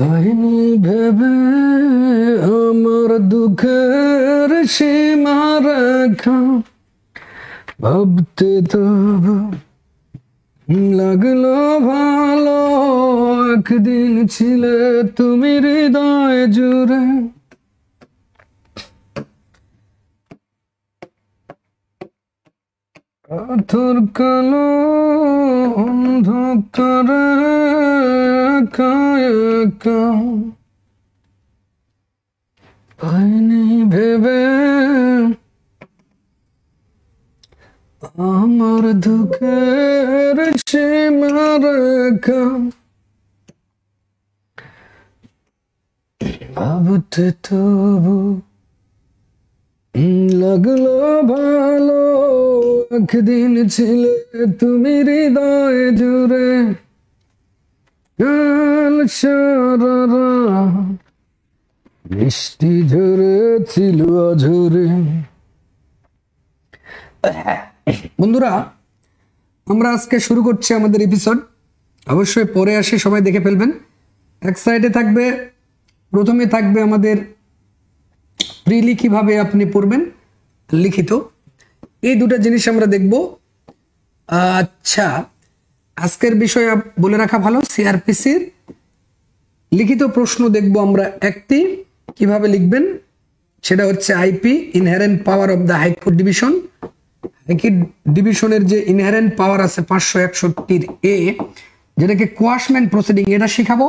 পাইনি ভেবে আমার দুঃখের সীমা রেখা, ভাবতে তবু লাগলো ভালো, একদিন ছিলে তুমি হৃদয় জুড়ে। পাথর কালো অন্ধকারে একা একা, পাইনি ভেবে আমার দুঃখের সীমা রেখা, ভাবতে তবু লাগলো ভালো, একদিন ছিলে তুমি হৃদয় জুড়ে। কাল সারা বৃষ্টি ঝরেছিল অঝরে। বন্ধুরা, আমরা আজকে শুরু করছি আমাদের এপিসোড। অবশ্যই পরে আসে সবাই দেখে ফেলবেন। এক সাইডে থাকবে, প্রথমে থাকবে আমাদের প্রিলি কিভাবে আপনি পড়বেন, লিখিত, এই দুটো জিনিস আমরা দেখব। আচ্ছা, আজকের বিষয় বলে রাখা ভালো, সিআরপিসির লিখিত প্রশ্ন দেখব আমরা একটি। কিভাবে লিখবেন সেটা হচ্ছে IP, inherent power of the high court division. High court ডিভিশনের যে ইনহেরেন্ট পাওয়ার আছে 561 এ, যেটাকে কোয়াশমেন্ট প্রসিডিং, এটা শিখাবো।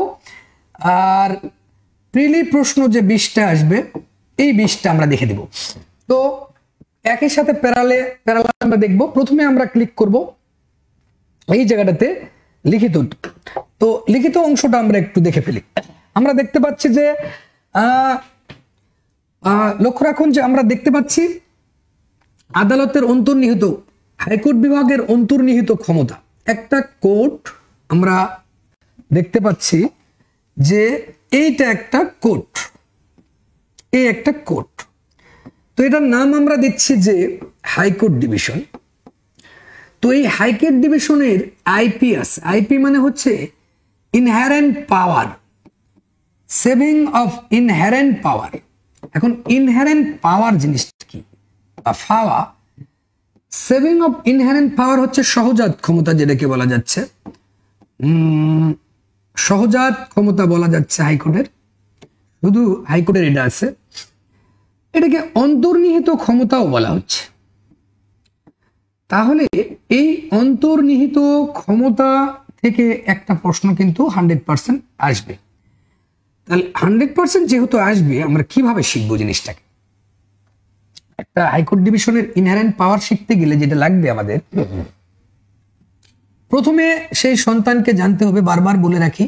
আর প্রিলি প্রশ্ন যে 20টা আসবে, এই 20টা আমরা দেখে দিব। তো একই সাথে প্যারালাল আমরা দেখব। প্রথমে আমরা ক্লিক করব এই জায়গাটাতে লিখিত। তো লিখিত অংশটা আমরা একটু দেখে ফেলি। আমরা দেখতে পাচ্ছি যে লক্ষ্য রাখুন যে আমরা দেখতে পাচ্ছি আদালতের অন্তর্নিহিত, হাইকোর্ট বিভাগের অন্তর্নিহিত ক্ষমতা। একটা কোর্ট আমরা দেখতে পাচ্ছি যে এইটা একটা কোর্ট, এই একটা কোর্ট। তো এটার নাম আমরা দিচ্ছি যে হাইকোর্ট ডিভিশন। তো এই হাইকোর্ট ডিভিশনের আইপি আছে। আইপি মানে হচ্ছে inherent power, saving of inherent power. এখন ইনহেরেন্ট পাওয়ার জিনিসটা কি, পাওয়া, সেভিং অফ ইনহেরেন্ট পাওয়ার হচ্ছে সহজাত ক্ষমতা, যেটাকে বলা যাচ্ছে সহজাত ক্ষমতা বলা যাচ্ছে হাইকোর্টের। শুধু হাইকোর্টের এটা আছে, এটাকে অন্তর্নিহিত ক্ষমতাও বলা হচ্ছে। তাহলে এই অন্তর্নিহিত ক্ষমতা থেকে একটা প্রশ্ন কিন্তু 100% আসবে। তাহলে 100% যেহেতু আসবে, আমরা কিভাবে শিখবো জিনিসটাকে? একটা হাইকোর্ট ডিভিশনের ইনহেরেন্ট পাওয়ার শিখতে গেলে যেটা লাগবে আমাদের, প্রথমে সেই সন্তানকে জানতে হবে। বারবার বলে রাখি,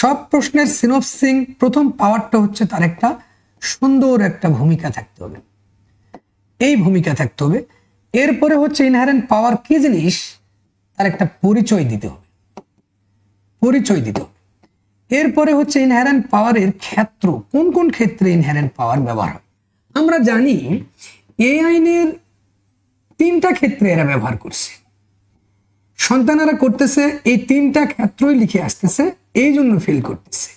সব প্রশ্নের সিনপসিং প্রথম পাওয়ারটা হচ্ছে তার একটা সুন্দর একটা ভূমিকা থাকতে হবে, এই ভূমিকা থাকতে হবে। এরপরে হচ্ছে ইনহেরেন্ট পাওয়ার কি জিনিস, তার একটা পরিচয় দিতে হবে, পরিচয় দিতে হবে। এরপরে হচ্ছে ইনহেরেন্ট পাওয়ারের ক্ষেত্র, কোন কোন ক্ষেত্রে ইনহেরেন্ট পাওয়ার ব্যবহার হয়। আমরা জানি এই আইনের 3টা ক্ষেত্রে এরা ব্যবহার করছে, সন্তানেরা করতেছে, এই 3টা ক্ষেত্রই লিখে আসতেছে, এই জন্য ফেল করতেছে।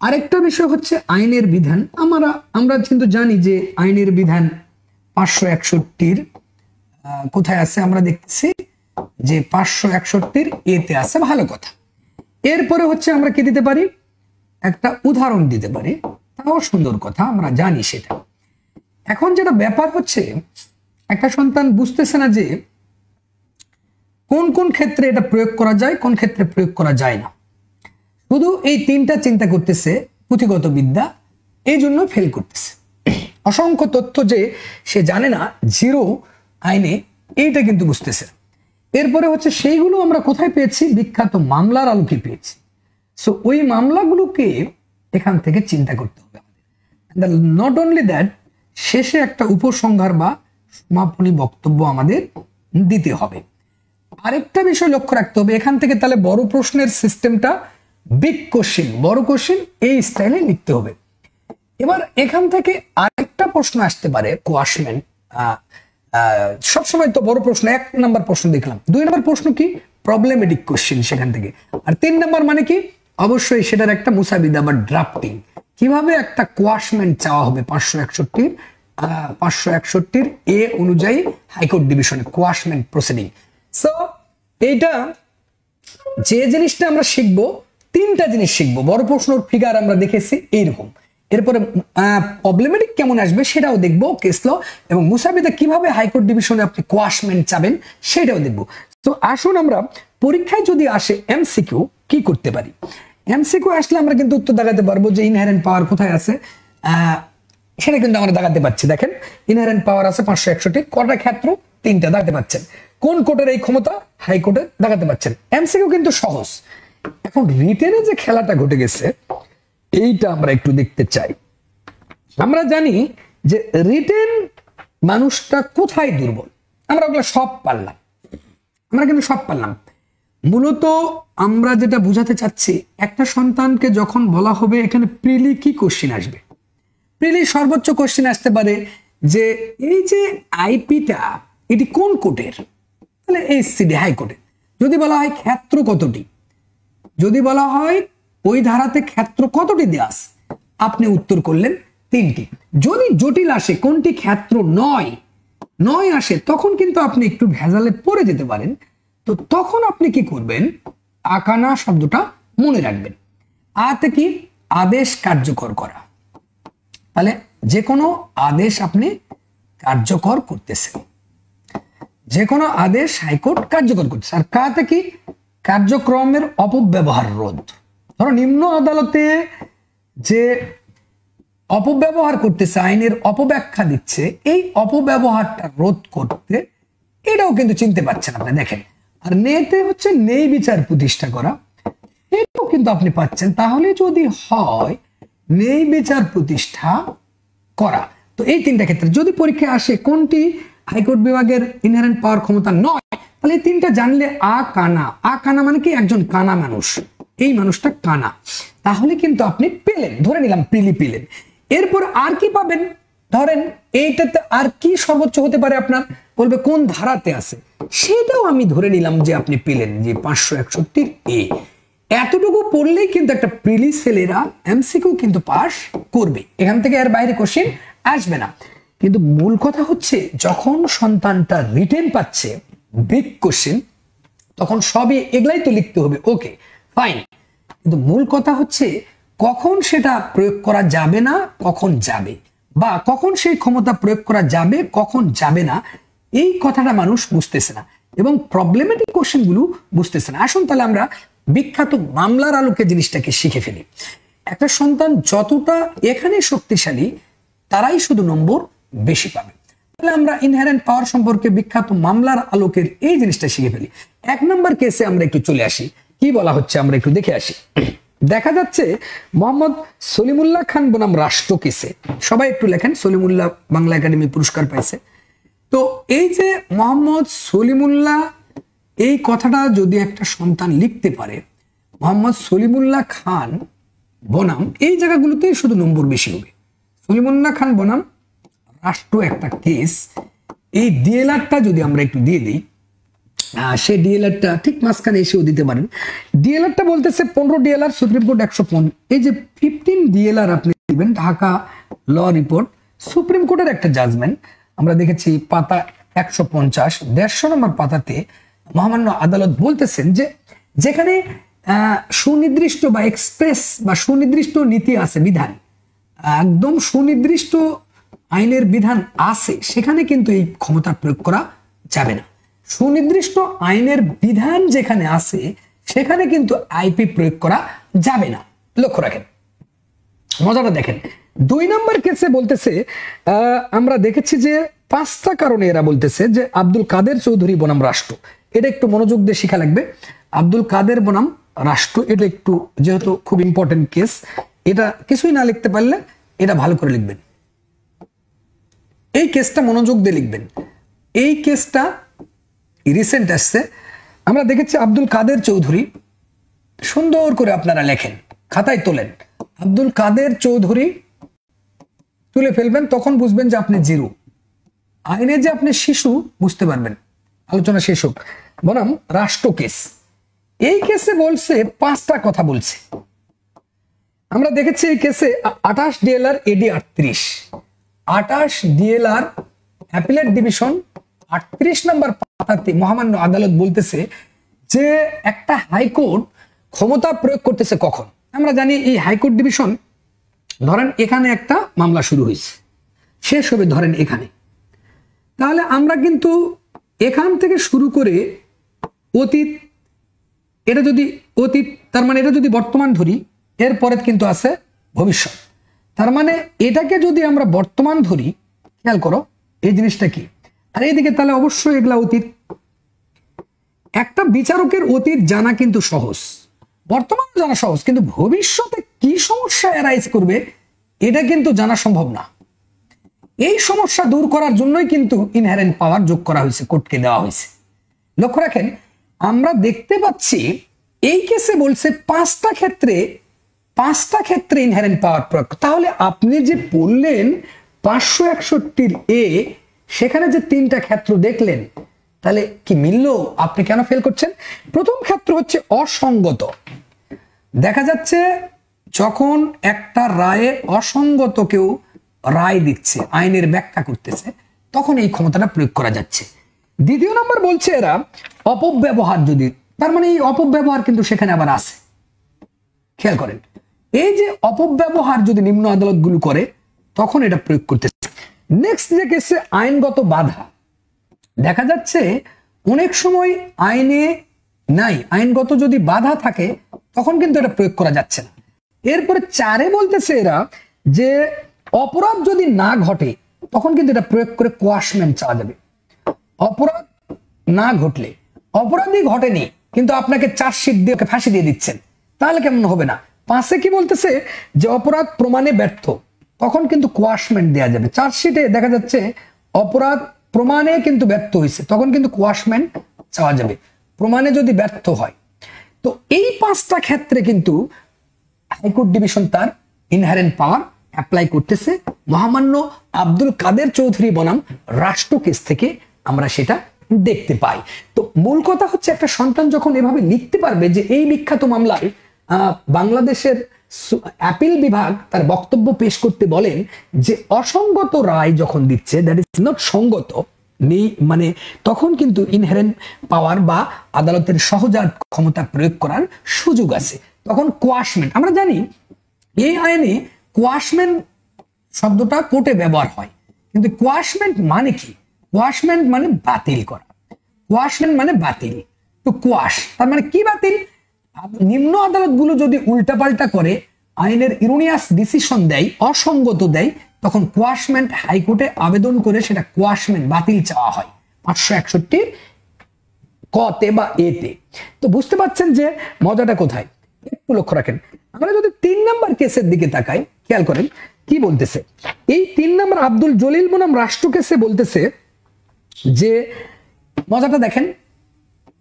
আরেকটা বিষয় হচ্ছে আইনের বিধান। আমরা কিন্তু জানি যে আইনের বিধান 561 কোথায় আছে, আমরা দেখতেছি যে 561 এতে আছে, ভালো কথা। এরপরে হচ্ছে আমরা কি দিতে পারি, একটা উদাহরণ দিতে পারি, তাও সুন্দর কথা, আমরা জানি সেটা। এখন যেটা ব্যাপার হচ্ছে, একটা সন্তান বুঝতেছে না যে কোন কোন ক্ষেত্রে এটা প্রয়োগ করা যায়, কোন ক্ষেত্রে প্রয়োগ করা যায় না, শুধু এই 3টা চিন্তা করতেছে, পুঁথিগত বিদ্যা, এই জন্য ফেল করতেছে। অসংখ্য তথ্য যে সে জানে না জিরো আইনে, এইটা কিন্তু বুঝতেছে। এরপরে হচ্ছে সেইগুলো আমরা কোথায় পেয়েছি, বিখ্যাত মামলার আলোকে পেয়েছি। সো ওই মামলাগুলোকে এখান থেকে চিন্তা করতে হবে আমাদের। নট অনলি দ্যাট, শেষে একটা উপসংহার বা সমাপনী বক্তব্য আমাদের দিতে হবে। আরেকটা বিষয় লক্ষ্য রাখতে হবে, এখান থেকে তাহলে বড় প্রশ্নের সিস্টেমটা, বিগ কোশ্চেন, বড় কোশ্চেন এই স্টাইলে লিখতে হবে। এবার এখান থেকে আরেকটা প্রশ্ন আসতে পারে, কোয়াশমেন্ট। সবসময় তো বড় প্রশ্ন 1 নাম্বার প্রশ্ন দেখলাম, 2 নাম্বার প্রশ্ন কি, প্রবলেমেটিক কোশ্চেন সেখান থেকে। আর 3 নাম্বার মানে কি, অবশ্যই সেটার একটা মুসাবিদা বা ড্রাফটিং, কিভাবে একটা কোয়াশমেন্ট চাওয়া হবে 561 এ অনুযায়ী হাইকোর্ট ডিভিশনে কোয়াশমেন্ট প্রসিডিং। সো এইটা যে জিনিসটা আমরা শিখবো, তিনটা জিনিস শিখবো। বড় প্রশ্নর ফিগার আমরা দেখেছি এইরকম, এরপরে প্রবলেমেটিক কেমন আসবে সেটাও দেখবো, কেস ল এবং মুসাবিদা কিভাবে হাইকোর্ট ডিভিশনে আপনি কোয়াশমেন্ট চাবেন সেটাও দেখবো। তো আসুন আমরা পরীক্ষায় যদি আসে এমসিকিউ কি করতে পারি। এমসিকিউ আসলে আমরা কিন্তু উত্তর দেখাতে পারবো যে ইনহেরেন্ট পাওয়ার কোথায় আছে, সেটা কিন্তু আমরা দেখাতে পাচ্ছি। দেখেন ইনহেরেন্ট পাওয়ার আছে 561, কটা ক্ষেত্র, তিনটা দেখাতে পাচ্ছেন। কোন কোর্টের এই ক্ষমতা, হাইকোর্টে দেখাতে পাচ্ছেন। এমসিকিউ কিন্তু সহজ। এখন রিটেনে যে খেলাটা ঘটে গেছে এইটা আমরা একটু দেখতে চাই। আমরা জানি যে রিটেন মানুষটা কোথায় দুর্বল, আমরা ওগুলো সব পারলাম, আমরা কিন্তু সব পারলাম। মূলত আমরা যেটা বুঝাতে চাচ্ছি, একটা সন্তানকে যখন বলা হবে এখানে প্রিলি কি কোশ্চিন আসবে, প্রিলি সর্বোচ্চ কোশ্চিন আসতে পারে যে এই যে আইপিটা এটি কোন কোর্টের, তাহলে এইচসিডি হাইকোর্টের। যদি বলা হয় ক্ষেত্র কতটি, যদি বলা হয় ওই ধারাতে ক্ষেত্র কতটি দেয়া আছে, আপনি উত্তর করলেন 3টি। যদি জটিল আসে কোনটি ক্ষেত্র নয় আসে, তখন কিন্তু আপনি একটু ভেজালে পড়ে যেতে পারেন। তো তখন আপনি কি করবেন, আকানা শব্দটা মনে রাখবেন। আতে কি আদেশ কার্যকর করা, তাহলে যে কোনো আদেশ আপনি কার্যকর করতেছেন, যে কোনো আদেশ হাইকোর্ট কার্যকর করতেছে। আর কাতে কি কার্যক্রমের অপব্যবহার রোধ। ধরো নিম্ন আদালতে যে অপব্যবহার করতেছে, আইনের অপব্যাখ্যা দিচ্ছে, এই অপব্যবহারটা রোধ করতে, এটাও কিন্তু চিনতে পারছেন আপনি। দেখেন, আর নেতে হচ্ছে নেই বিচার প্রতিষ্ঠা করা, এটাও কিন্তু আপনি পাচ্ছেন। তাহলে যদি হয় নেই বিচার প্রতিষ্ঠা করা, তো এই তিনটা ক্ষেত্রে যদি পরীক্ষায় আসে কোনটি হাইকোর্ট বিভাগের ইনহেরেন্ট পাওয়ার ক্ষমতা নয়, তাহলে এই তিনটা জানলে আ কানা মানে কি একজন কানা মানুষ, এই মানুষটা কানা, তাহলে কিন্তু আপনি পেলেন, ধরে নিলাম প্রিলি পেলেন। এরপর আর কি পাবেন, ধরেন এইটাতে আর কি সর্বোচ্চ হতে পারে, আপনার বলবে কোন ধারাতে আছে, সেটাও আমি ধরে নিলাম যে আপনি পেলেন যে 561 এ। এতটুকু পড়লেই কিন্তু একটা প্রিলি ছেলেরা এমসিকিউ কিন্তু পাস করবে, এখান থেকে এর বাইরে কোশ্চেন আসবে না। কিন্তু মূল কথা হচ্ছে যখন সন্তানটা রিটেন পাচ্ছে বিগ কোশ্চেন, তখন সবই এগুলাই তো লিখতে হবে, ওকে ফাইন। কিন্তু মূল কথা হচ্ছে কখন সেটা প্রয়োগ করা যাবে না, কখন যাবে, বা কখন সেই ক্ষমতা প্রয়োগ করা যাবে, কখন যাবে না, এই কথাটা মানুষ বুঝতেছে না এবং প্রবলেমেটিক কোশ্চেন গুলো বুঝতেছে না। আসুন তাহলে আমরা বিখ্যাত মামলার আলোকে জিনিসটাকে শিখে ফেলি। একটা সন্তান যতটা এখানে শক্তিশালী, তারাই শুধু নম্বর বেশি পাবে। তাহলে আমরা ইনহেরেন্ট পাওয়ার সম্পর্কে বিখ্যাত মামলার আলোকের এই জিনিসটা শিখে ফেলি। 1 নম্বর কেসে আমরা একটু চলে আসি, কি বলা হচ্ছে আমরা একটু দেখে আসি। দেখা যাচ্ছে মোহাম্মদ সলিমুল্লাহ খান বনাম রাষ্ট্র কেসে, সবাই একটু লেখেন, সলিমুল্লাহ বাংলা একাডেমি পুরস্কার পাইছে। তো এই যে মোহাম্মদ সলিমুল্লাহ, এই কথাটা যদি একটা সন্তান লিখতে পারে, মোহাম্মদ সলিমুল্লাহ খান বনাম, এই জায়গাগুলোতেই শুধু নম্বর বেশি হবে। সলিমুল্লাহ খান বনাম রাষ্ট্র একটা কেস, এই ডিএলআরটা যদি আমরা একটু দিয়ে দিই, সে ডিএলআরটা ঠিক মাঝখানে এসেও দিতে পারেন। ডিএলআরটা বলতেছে 15 ডিএলআর সুপ্রিম কোর্ট 105, এই যে 15 ডিএলআর আপনি দিবেন, ঢাকা ল রিপোর্ট সুপ্রিম কোর্টের একটা জাজমেন্ট আমরা দেখেছি, পাতা 150 150 নম্বর পাতাতে মহামান্য আদালত বলতেছেন যে যেখানে সুনির্দিষ্ট বা এক্সপ্রেস বা সুনির্দিষ্ট নীতি আছে, বিধান, একদম সুনির্দিষ্ট আইনের বিধান আছে, সেখানে কিন্তু এই ক্ষমতা প্রয়োগ করা যাবে না। সুনির্দিষ্ট আইনের বিধান যেখানে আছে সেখানে কিন্তু আইপি প্রয়োগ করা যাবে না। লক্ষ্য রাখেন, মজাটা দেখেন। 2 নম্বর কেসে বলতেছে, আমরা দেখেছি যে 5টা কারণে এরা বলতেছে যে আব্দুল কাদের চৌধুরী বনাম রাষ্ট্র, এটা একটু মনোযোগ দিয়ে শিখা লাগবে। আব্দুল কাদের বনাম রাষ্ট্র, এটা একটু যেহেতু খুব ইম্পর্টেন্ট কেস, এটা কিছুই না লিখতে পারলে এটা ভালো করে লিখবেন, এই কেসটা মনোযোগ দিয়ে লিখবেন। এই কেসটা রিসেন্ট আসছে, আমরা দেখেছি আব্দুল কাদের চৌধুরী, সুন্দর করে আপনারা লেখেন, খাতায় তোলেন, আব্দুল কাদের চৌধুরী তুলে ফেলবেন, তখন বুঝবেন যে আপনি জিরো, আইনে যে আপনি শিশু বুঝতে পারবেন। আলোচনা শেষ হোক। বনাম রাষ্ট্র কেস, এই কেসে বলছে 5টা কথা বলছে, আমরা দেখেছি এই কেসে 28 ডিএলআর এডি 38, 28 ডিএলআর অ্যাপিলেট ডিভিশন 38 নম্বর পাতাতে মহামান্য আদালত বলতেছে যে একটা হাইকোর্ট ক্ষমতা প্রয়োগ করতেছে কখন। আমরা জানি এই হাইকোর্ট ডিভিশন ধরেন এখানে একটা মামলা শুরু হয়েছে, শেষ হবে ধরেন এখানে, তাহলে আমরা কিন্তু এখান থেকে শুরু করে অতীত, এটা যদি অতীত তার মানে এটা যদি বর্তমান ধরি, এরপরে কিন্তু আছে ভবিষ্যৎ, তার মানে এটাকে যদি আমরা বর্তমান ধরি, খেয়াল করো এই জিনিসটা কি, আর এইদিকে তাহলে অবশ্যই এগুলা অতীত। একটা বিচারকের অতীত জানা কিন্তু সহজ, বর্তমান জানা সহজ, কিন্তু ভবিষ্যতে কি সমস্যা অ্যারাইজ করবে এটা কিন্তু জানা সম্ভব না। এই সমস্যা দূর করার জন্যই কিন্তু ইনহেরেন্ট পাওয়ার যোগ করা হয়েছে, কোর্টকে দেওয়া হয়েছে। লক্ষ্য রাখেন, আমরা দেখতে পাচ্ছি এই কেসে বলছে পাঁচটা ক্ষেত্রে ইনহেরেন্ট পাওয়ার প্রয়োগ। তাহলে আপনি যে পড়লেন 561 এ, সেখানে যে তিনটা ক্ষেত্র দেখলেন, তাহলে কি মিললো? আপনি কেন ফেল করছেন? প্রথম ক্ষেত্র হচ্ছে অসঙ্গত। দেখা যাচ্ছে যখন একটা রায়ে অসঙ্গত কেউ রায় দিচ্ছে, আইনের ব্যাখ্যা করতেছে, তখন এই ক্ষমতাটা প্রয়োগ করা যাচ্ছে। দ্বিতীয় নম্বর বলছে এরা অপব্যবহার যদি, তার মানে এই অপব্যবহার কিন্তু সেখানে আবার আছে, খেয়াল করেন, এই যে অপব্যবহার যদি নিম্ন আদালতগুলো করে তখন এটা প্রয়োগ করতেছে। নেক্সট যে কেসে আইনগত বাধা, দেখা যাচ্ছে অনেক সময় আইনে নাই, আইনগত যদি বাধা থাকে তখন কিন্তু এটা প্রয়োগ করা যাচ্ছে না। এরপরে 4 বলতেছে এরা যে অপরাধ যদি না ঘটে তখন কিন্তু এটা প্রয়োগ করে কোয়াশমেন্ট চাওয়া যাবে। অপরাধ না ঘটলে, অপরাধই ঘটেনি কিন্তু আপনাকে চার্জশিট দিয়ে ফাঁসি দিয়ে দিচ্ছেন, তাহলে কেমন হবে না। 5 কি বলতেছে যে অপরাধ প্রমাণে ব্যর্থ, তখন কিন্তু কোয়াশমেন্ট দেওয়া যাবে। চার্জশিটে দেখা যাচ্ছে অপরাধ প্রমাণে কিন্তু ব্যর্থ হয়েছে, তখন কিন্তু কোয়াশমেন্ট চাওয়া যাবে, প্রমাণে যদি ব্যর্থ হয়। তো এই 5টা ক্ষেত্রে কিন্তু হাইকোর্ট ডিভিশন তার ইনহেরেন্ট পাওয়ার অ্যাপ্লাই করতেছে। মহামান্য আব্দুল কাদের চৌধুরী বনাম রাষ্ট্র কেস থেকে আমরা সেটা দেখতে পাই। তো মূল কথা হচ্ছে, একটা সন্তান যখন এভাবে লিখতে পারবে যে এই বিখ্যাত মামলায় বাংলাদেশের অ্যাপিল বিভাগ তার বক্তব্য পেশ করতে বলেন যে অসঙ্গত রায় যখন দিচ্ছে, দ্যাট ইজ নট সঙ্গত নেই, মানে তখন কিন্তু ইনহেরেন্ট পাওয়ার বা আদালতের সহজাত ক্ষমতা প্রয়োগ করার সুযোগ আছে। তখন কোয়াশমেন্ট, আমরা জানি এই আইনে কোয়াশমেন্ট শব্দটা কোর্টে ব্যবহার হয়, কিন্তু কোয়াশমেন্ট মানে কি? কোয়াশমেন্ট মানে বাতিল করা, কোয়াশমেন্ট মানে বাতিল। তো কোয়াশ তার মানে কি? বাতিল। নিম্ন আদালতগুলো যদি উল্টাপাল্টা করে, আইনের ইরোনিয়াস ডিসিশন দেয়, অসঙ্গত দেয়, তখন কোয়াশমেন্ট হাইকোর্টে আবেদন করে সেটা কোয়াশমেন্ট বাতিল চাওয়া হয় 561 কতে বা এতে। তো বুঝতে পারছেন যে মজাটা কোথায়, একটু লক্ষ্য রাখেন। আমরা যদি 3 নম্বর কেসের দিকে তাকাই, খেয়াল করেন কি বলতেছে। এই 3 নম্বর আব্দুল জলিল বনাম রাষ্ট্র কেসে বলতেছে যে মজাটা দেখেন,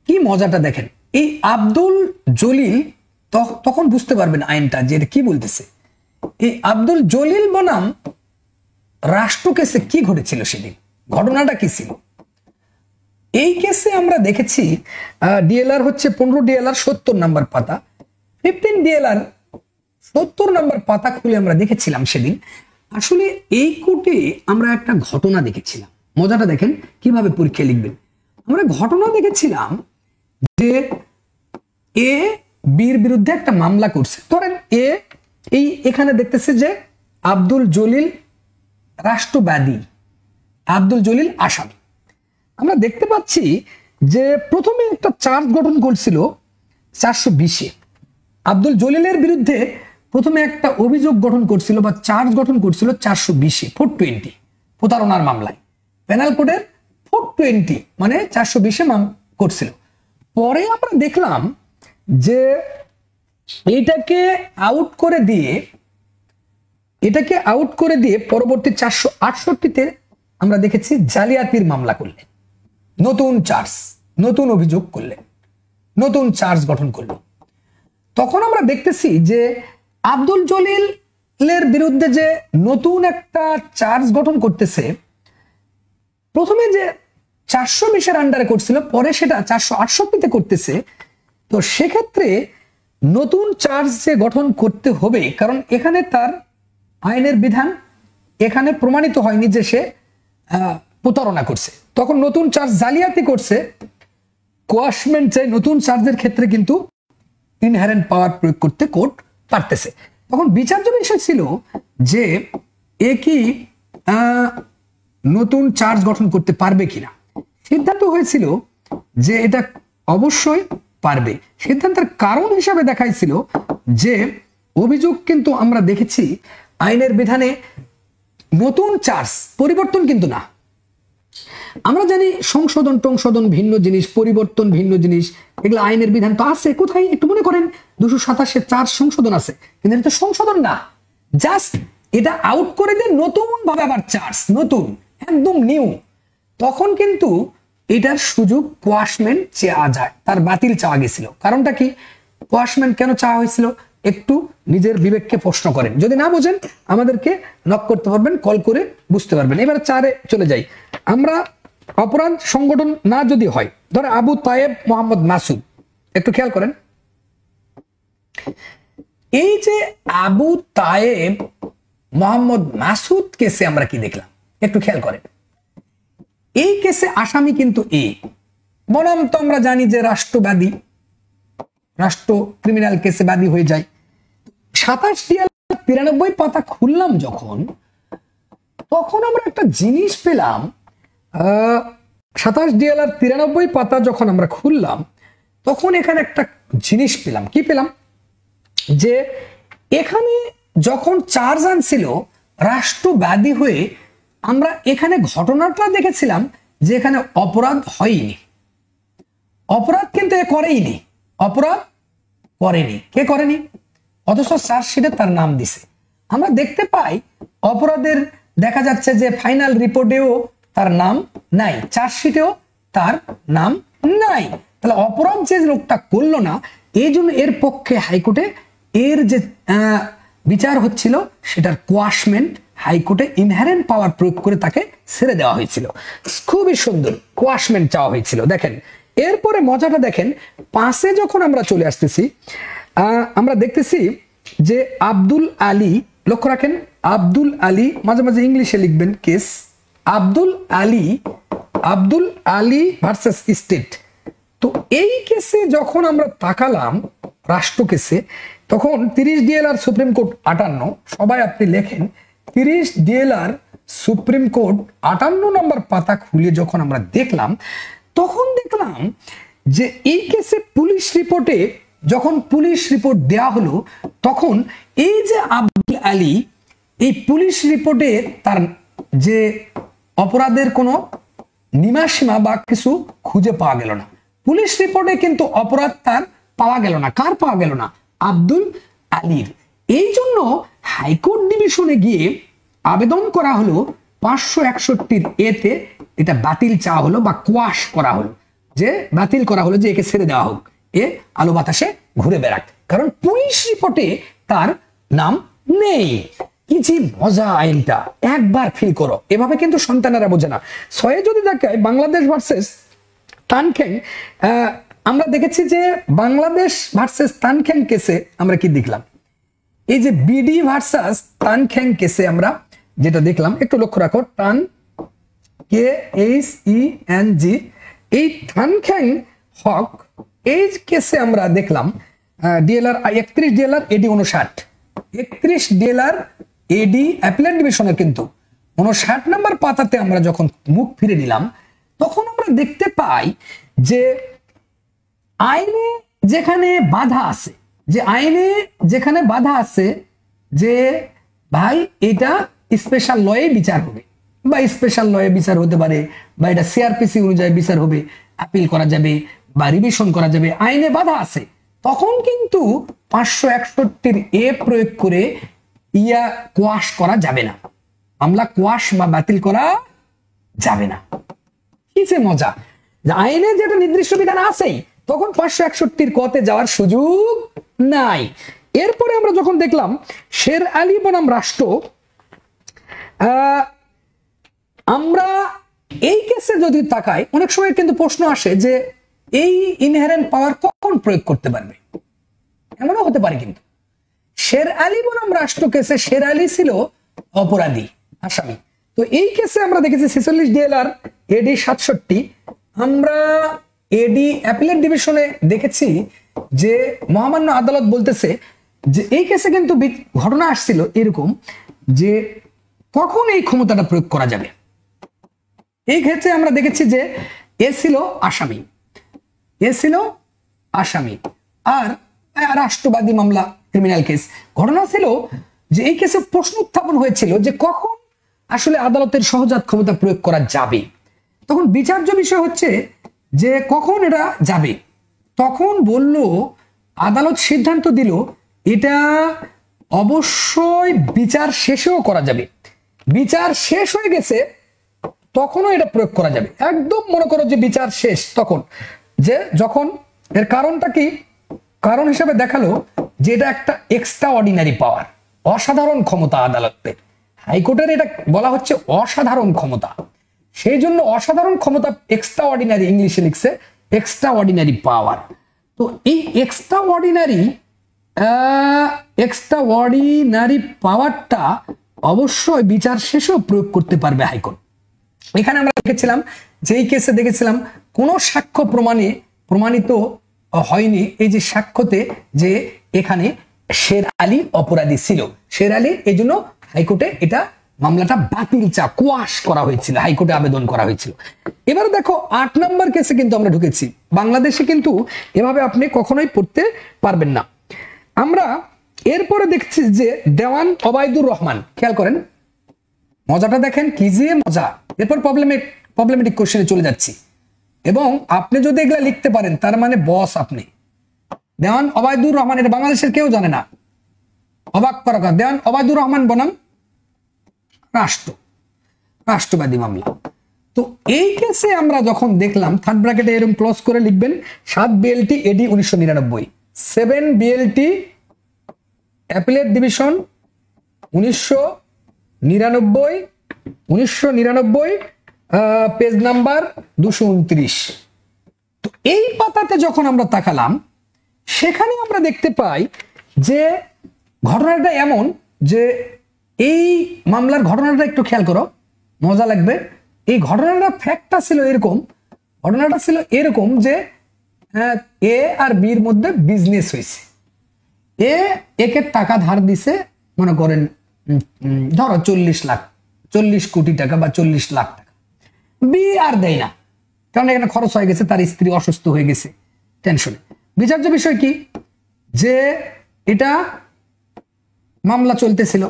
কি মজাটা দেখেন। এই আব্দুল জলিল, তখন বুঝতে পারবেন আইনটা যে কি বলতেছে। এই আব্দুল জলিল বনাম রাষ্ট্র কেসে কি ঘটেছিল সেদিন, ঘটনাটা কি ছিল? এই কেসে আমরা দেখেছি ডিএলআর হচ্ছে 15 ডিএলআর 70 নম্বর পাতা, 15 ডিএলআর 70 নম্বর পাতা খুলে আমরা দেখেছিলাম সেদিন। আসলে এই কোর্টে আমরা একটা ঘটনা দেখেছিলাম, মজাটা দেখেন কিভাবে পরীক্ষায় লিখবেন। আমরা ঘটনা দেখেছিলাম যে এ বির বিরুদ্ধে একটা মামলা করছে। ধরেন এ এই এখানে দেখতেছে যে আব্দুল জলিল রাষ্ট্রবাদী, আব্দুল জলিল আসামি। আমরা দেখতে পাচ্ছি যে প্রথমে একটা চার্জ গঠন করছিল 420-এ, আব্দুল জলিলের বিরুদ্ধে প্রথমে একটা অভিযোগ গঠন করছিল বা চার্জ গঠন করছিল 420-এ, 420 প্রতারণার মামলায়, পেনাল কোডের 420 মানে 420-এ করছিল। পরে আমরা দেখলাম যে এটাকে আউট করে দিয়ে পরবর্তী 468-তে আমরা দেখেছি জালিয়াতির মামলা করলেন, নতুন চার্জ, নতুন অভিযোগ করলেন, নতুন চার্জ গঠন করল। তখন আমরা দেখতেছি যে আব্দুল জলিলের বিরুদ্ধে যে নতুন একটা চার্জ গঠন করতেছে, প্রথমে যে 420-এর আন্ডারে করছিল, পরে সেটা 468-তে করতেছে। তো সেক্ষেত্রে নতুন চার্জ যে গঠন করতে হবে, কারণ এখানে তার আইনের বিধান এখানে প্রমাণিত হয়নি যে সে প্রতারণা করছে, তখন নতুন চার্জ জালিয়াতি করছে, কোয়াশমেন্ট চাই, নতুন চার্জের ক্ষেত্রে কিন্তু ইনহেরেন্ট পাওয়ার প্রয়োগ করতে কোর্ট পারতেছে। তখন বিচার্য বিষয় ছিল যে এ কি নতুন চার্জ গঠন করতে পারবে কিনা। সিদ্ধান্ত হয়েছিল যে এটা অবশ্যই পারবে। সিদ্ধান্তের কারণ হিসাবে দেখাইছিল যে অভিযোগ কিন্তু আমরা দেখেছি আইনের বিধানে নতুন চার্জ পরিবর্তন কিন্তু না। আমরা জানি সংশোধন টংশোধন ভিন্ন জিনিস, পরিবর্তন ভিন্ন জিনিস, এগুলো আইনের বিধান তো আছে। কোথায় একটু মনে করেন 227 চার্জ সংশোধন আছে, কিন্তু এটা তো সংশোধন না, জাস্ট এটা আউট করে দিয়ে নতুন ভাবে আবার চার্জ, নতুন একদম নিউ। তখন কিন্তু এটার সুযোগ কোয়াশমেন্ট চাওয়া যায়, তার বাতিল চাওয়া গেছিল। কারণটা কি, কোয়াশমেন্ট কেন চাওয়া হয়েছিল একটু নিজের বিবেককে প্রশ্ন করেন, যদি না বোঝেন আমাদেরকে নক করতে পারবেন, কল করে বুঝতে পারবেন। এবার 4-এ চলে যাই আমরা। অপরাধ সংগঠন না যদি হয়, ধরে আবু তায়েব মোহাম্মদ মাসুদ, একটু খেয়াল করেন, এই যে আবু তায়েব মোহাম্মদ মাসুদ কেসে আমরা কি দেখলাম একটু খেয়াল করেন। এই কেসে আসামি কিন্তু বনাম তো আমরা জানি যে রাষ্ট্রবাদী, রাষ্ট্র ক্রিমিনাল কেসে বাদী হয়ে যায়। 27-93 পাতা খুললাম যখন, তখন আমরা একটা জিনিস পেলাম। 27-93 পাতা যখন আমরা খুললাম, তখন এখানে একটা জিনিস পেলাম। কি পেলাম, যে এখানে যখন চার্জ আনছিল রাষ্ট্রবাদী হয়ে, আমরা এখানে ঘটনাটা দেখেছিলাম যে এখানে অপরাধ হয়নি, অপরাধ কিন্তু এ করেইনি, অপরাধ করেনি। কে করেনি? অথচ চার্জশিটে তার নাম দিছে। আমরা দেখতে পাই অপরাধের দেখা যাচ্ছে যে ফাইনাল রিপোর্টেও তার নাম নাই, চার্জশিটেও তার নাম নাই। তাহলে অপরাধ যে লোকটা করলো না, এই জন্য এর পক্ষে হাইকোর্টে এর যে বিচার হচ্ছিল সেটার কোয়াশমেন্ট হাইকোর্টে ইনহেরেন্ট পাওয়ার প্রয়োগ করে তাকে ছেড়ে দেওয়া হয়েছিল। খুবই সুন্দর কোয়াশমেন্ট চাওয়া হয়েছিল। দেখেন এরপরে মজাটা দেখেন, 5-এ যখন আমরা চলে আসতেছি, আমরা দেখতেছি যে আব্দুল আলী, লক্ষ্য রাখেন আব্দুল আলী, মাঝে মাঝে ইংলিশে লিখবেন case, Abdul Ali versus state. তো এই কেসে যখন আমরা তাকালাম রাষ্ট্র কেসে, তখন 30 DLR সুপ্রিম কোর্ট 58, সবাই আপনি লেখেন 30 DLR সুপ্রিম কোর্ট 58 নম্বর পাতা খুলে যখন আমরা দেখলাম, তখন দেখলাম যে এই কেসে পুলিশ রিপোর্টে, যখন পুলিশ রিপোর্ট দেয়া হলো, তখন এই যে আব্দুল আলী, এই পুলিশ রিপোর্টে তার যে অপরাধের কোনো নিমাসীমা বা কিছু খুঁজে পাওয়া গেল না। পুলিশ রিপোর্টে কিন্তু অপরাধ তার পাওয়া গেল না। কার পাওয়া গেল না? আব্দুল আলীর। এই জন্য হাইকোর্ট ডিভিশনে গিয়ে আবেদন করা হলো 561 এতে, এটা বাতিল চাওয়া হলো বা কোয়াশ করা হলো, যে বাতিল করা হলো যে একে ছেড়ে দেওয়া হোক, এ আলো বাতাসে ঘুরে বেড়াক, কারণ পুলিশ রিপোর্টে তার নাম নেই। কি যে মজা আইনটা, একবার ফিল করো। এভাবে কিন্তু সন্তানেরা বোঝে না। 6-এ যদি দেখায় বাংলাদেশ ভার্সেস তানখেং, আমরা দেখেছি যে বাংলাদেশ ভার্সেস তানখেং কেসে আমরা কি দেখলাম, এই যে বিডি ভার্সাস তানখেং কেসে আমরা যেটা দেখলাম, একটু লক্ষ্য রাখো, টান KHENG, এই তানখেং হক, এই কেসে আমরা দেখলাম DLR 31 DLR AD 59, 31 DLR AD appellate ডিভিশনের কিন্তু 59 নম্বর পাতাতে আমরা যখন মুখ ফিরে নিলাম, তখন আমরা দেখতে পাই যে আইনে যেখানে বাধা আছে, যে আইনে যেখানে বাধা আছে যে ভাই এটা স্পেশাল লয়ে বিচার হবে, বা স্পেশাল লয়ে বিচার হতে পারে, বা এটা CRPC অনুযায়ী বিচার হবে, আপিল করা যাবে বা রিভিশন করা যাবে, আইনে বাধা আছে, তখন কিন্তু 561 এ প্রয়োগ করে কোয়াশ করা যাবে না, মামলা কোয়াশ বা বাতিল করা যাবে না। কি যে মজা, যে আইনে যেটা নির্দিষ্ট বিধান আছেই, তখন 561 কতে যাওয়ার সুযোগ নাই। এরপরে আমরা যখন দেখলাম শের আলী বনাম রাষ্ট্র, আমরা এই কেসে যদি তাকাই, অনেক সময় কিন্তু প্রশ্ন আসে যে এই ইনহেরেন্ট পাওয়ার কখন প্রয়োগ করতে পারবে, এমনও হতে পারে কিন্তু শের আলী বনাম রাষ্ট্র কেসে শের আলী ছিল অপরাধী আসামি। তো এই কেসে আমরা দেখেছি 46 ডিএলআর এডি 67। আমরা এডি অ্যাপিলেট ডিভিশনে দেখেছি যে মহামান্য আদালত বলতেছে যে এই কেসে কিন্তু ঘটনা আসছিল এরকম যে কখন এই ক্ষমতাটা প্রয়োগ করা যাবে। এই ক্ষেত্রে আমরা দেখেছি যে এ ছিল আসামি, আর রাষ্ট্রবাদী মামলা ক্রিমিনাল কেস। ঘটনা ছিল যে এই কেসে প্রশ্ন উত্থাপন হয়েছিল যে কখন আসলে আদালতের সহজাত ক্ষমতা প্রয়োগ করা যাবে। তখন বিচার্য বিষয় হচ্ছে যে কখন এটা যাবে। তখন বলল, আদালত সিদ্ধান্ত দিল এটা অবশ্যই বিচার শেষেও করা যাবে। বিচার শেষ হয়ে গেছে তখনও এটা প্রয়োগ করা যাবে। একদম মনে করো যে বিচার শেষ তখন, যে যখন এর কারণটা কি, কারণ হিসেবে দেখালো যে এটা একটা এক্সট্রা অর্ডিনারি পাওয়ার, অসাধারণ ক্ষমতা আদালতের। হাইকোর্টের এটা বলা হচ্ছে অসাধারণ ক্ষমতা, সেই জন্য অসাধারণ ক্ষমতা এক্সট্রা অর্ডিনারি, ইংলিশে লিখছে এক্সট্রা অর্ডিনারি পাওয়ার। তো এই এক্সট্রা অর্ডিনারি পাওয়ারটা অবশ্যই বিচার শেষেও প্রয়োগ করতে পারবে হাইকোর্ট। এখানে আমরা দেখেছিলাম যে এই কেসে দেখেছিলাম কোন সাক্ষ্য প্রমাণিত হয়নি এই যে সাক্ষ্যতে যে এখানে শের আলী অপরাধী ছিল। শের আলী এই জন্য হাইকোর্টে এটা মামলাটা বাতিল কোয়াশ করা হয়েছিল, হাইকোর্টে আবেদন করা হয়েছিল। এবারে দেখো 8 নম্বর কেসে কিন্তু আমরা ঢুকেছি। বাংলাদেশে কিন্তু এভাবে আপনি কখনোই পড়তে পারবেন না। আমরা এরপরে দেখছি যে দেওয়ান ওবায়দুর রহমান, খেয়াল করেন মজাটা দেখেন কি যে মজা। এরপর প্রবলেমেটিক কোশ্চেনে চলে যাচ্ছি, এবং আপনি যদি এগুলা লিখতে পারেন তার মানে বস আপনি। দেওয়ান ওবায়দুর রহমান, এটা বাংলাদেশের কেউ জানে না, অবাক করা কথা। দেওয়ান ওবায়দুর রহমান বনাম রাষ্ট্রবাদী মামলা। তো এই কেসে আমরা যখন দেখলাম, থার্ড ব্র্যাকেটে এরকম ক্লোজ করে লিখবেন 7 বিএলটি এডি 1999, 7 BLT appellate division 1999, page number 229। তো এই পাতাতে যখন আমরা তাকালাম সেখানে আমরা দেখতে পাই যে ঘটনাটা এমন যে এই মামলার ঘটনাটা একটু খেয়াল করো, মজা লাগবে। এই ঘটনাটা ফ্যাক্টটা ছিল এরকম, যে এ আর বির মধ্যে বিজনেস হয়েছে। একে টাকা ধার দিছে, মনে করেন ধরো 40 কোটি টাকা বা 40 লাখ টাকা। বি আর দেয় না, কারণ এখানে খরচ হয়ে গেছে, তার স্ত্রী অসুস্থ হয়ে গেছে টেনশনে। বিচার্য বিষয় কি, যে এটা মামলা চলতেছিল,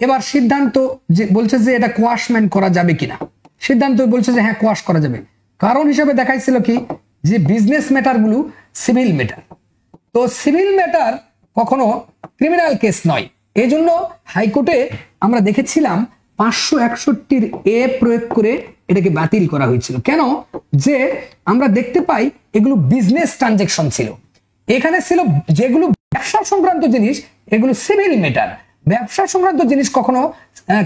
এবার সিদ্ধান্ত যে বলছে যে এটা কোয়াশমেন্ট করা যাবে কিনা, সিদ্ধান্ত বলছে যে হ্যাঁ কোয়াশ করা যাবে। কারণ হিসেবে দেখাইছিল কি, যে বিজনেস ম্যাটার গুলো সিভিল ম্যাটার, তো সিভিল ম্যাটার কখনো ক্রিমিনাল কেস নয়। এই জন্য হাইকোর্টে আমরা দেখেছিলাম 561 এ প্রয়োগ করে এটাকে বাতিল করা হয়েছিল। কেন, যে আমরা দেখতে পাই এগুলো বিজনেস ট্রানজাকশন ছিল, এখানে ছিল যেগুলো ব্যবসা সংক্রান্ত জিনিস, এগুলো সিভিল ম্যাটার। ব্যবসা সংক্রান্ত জিনিস কখনো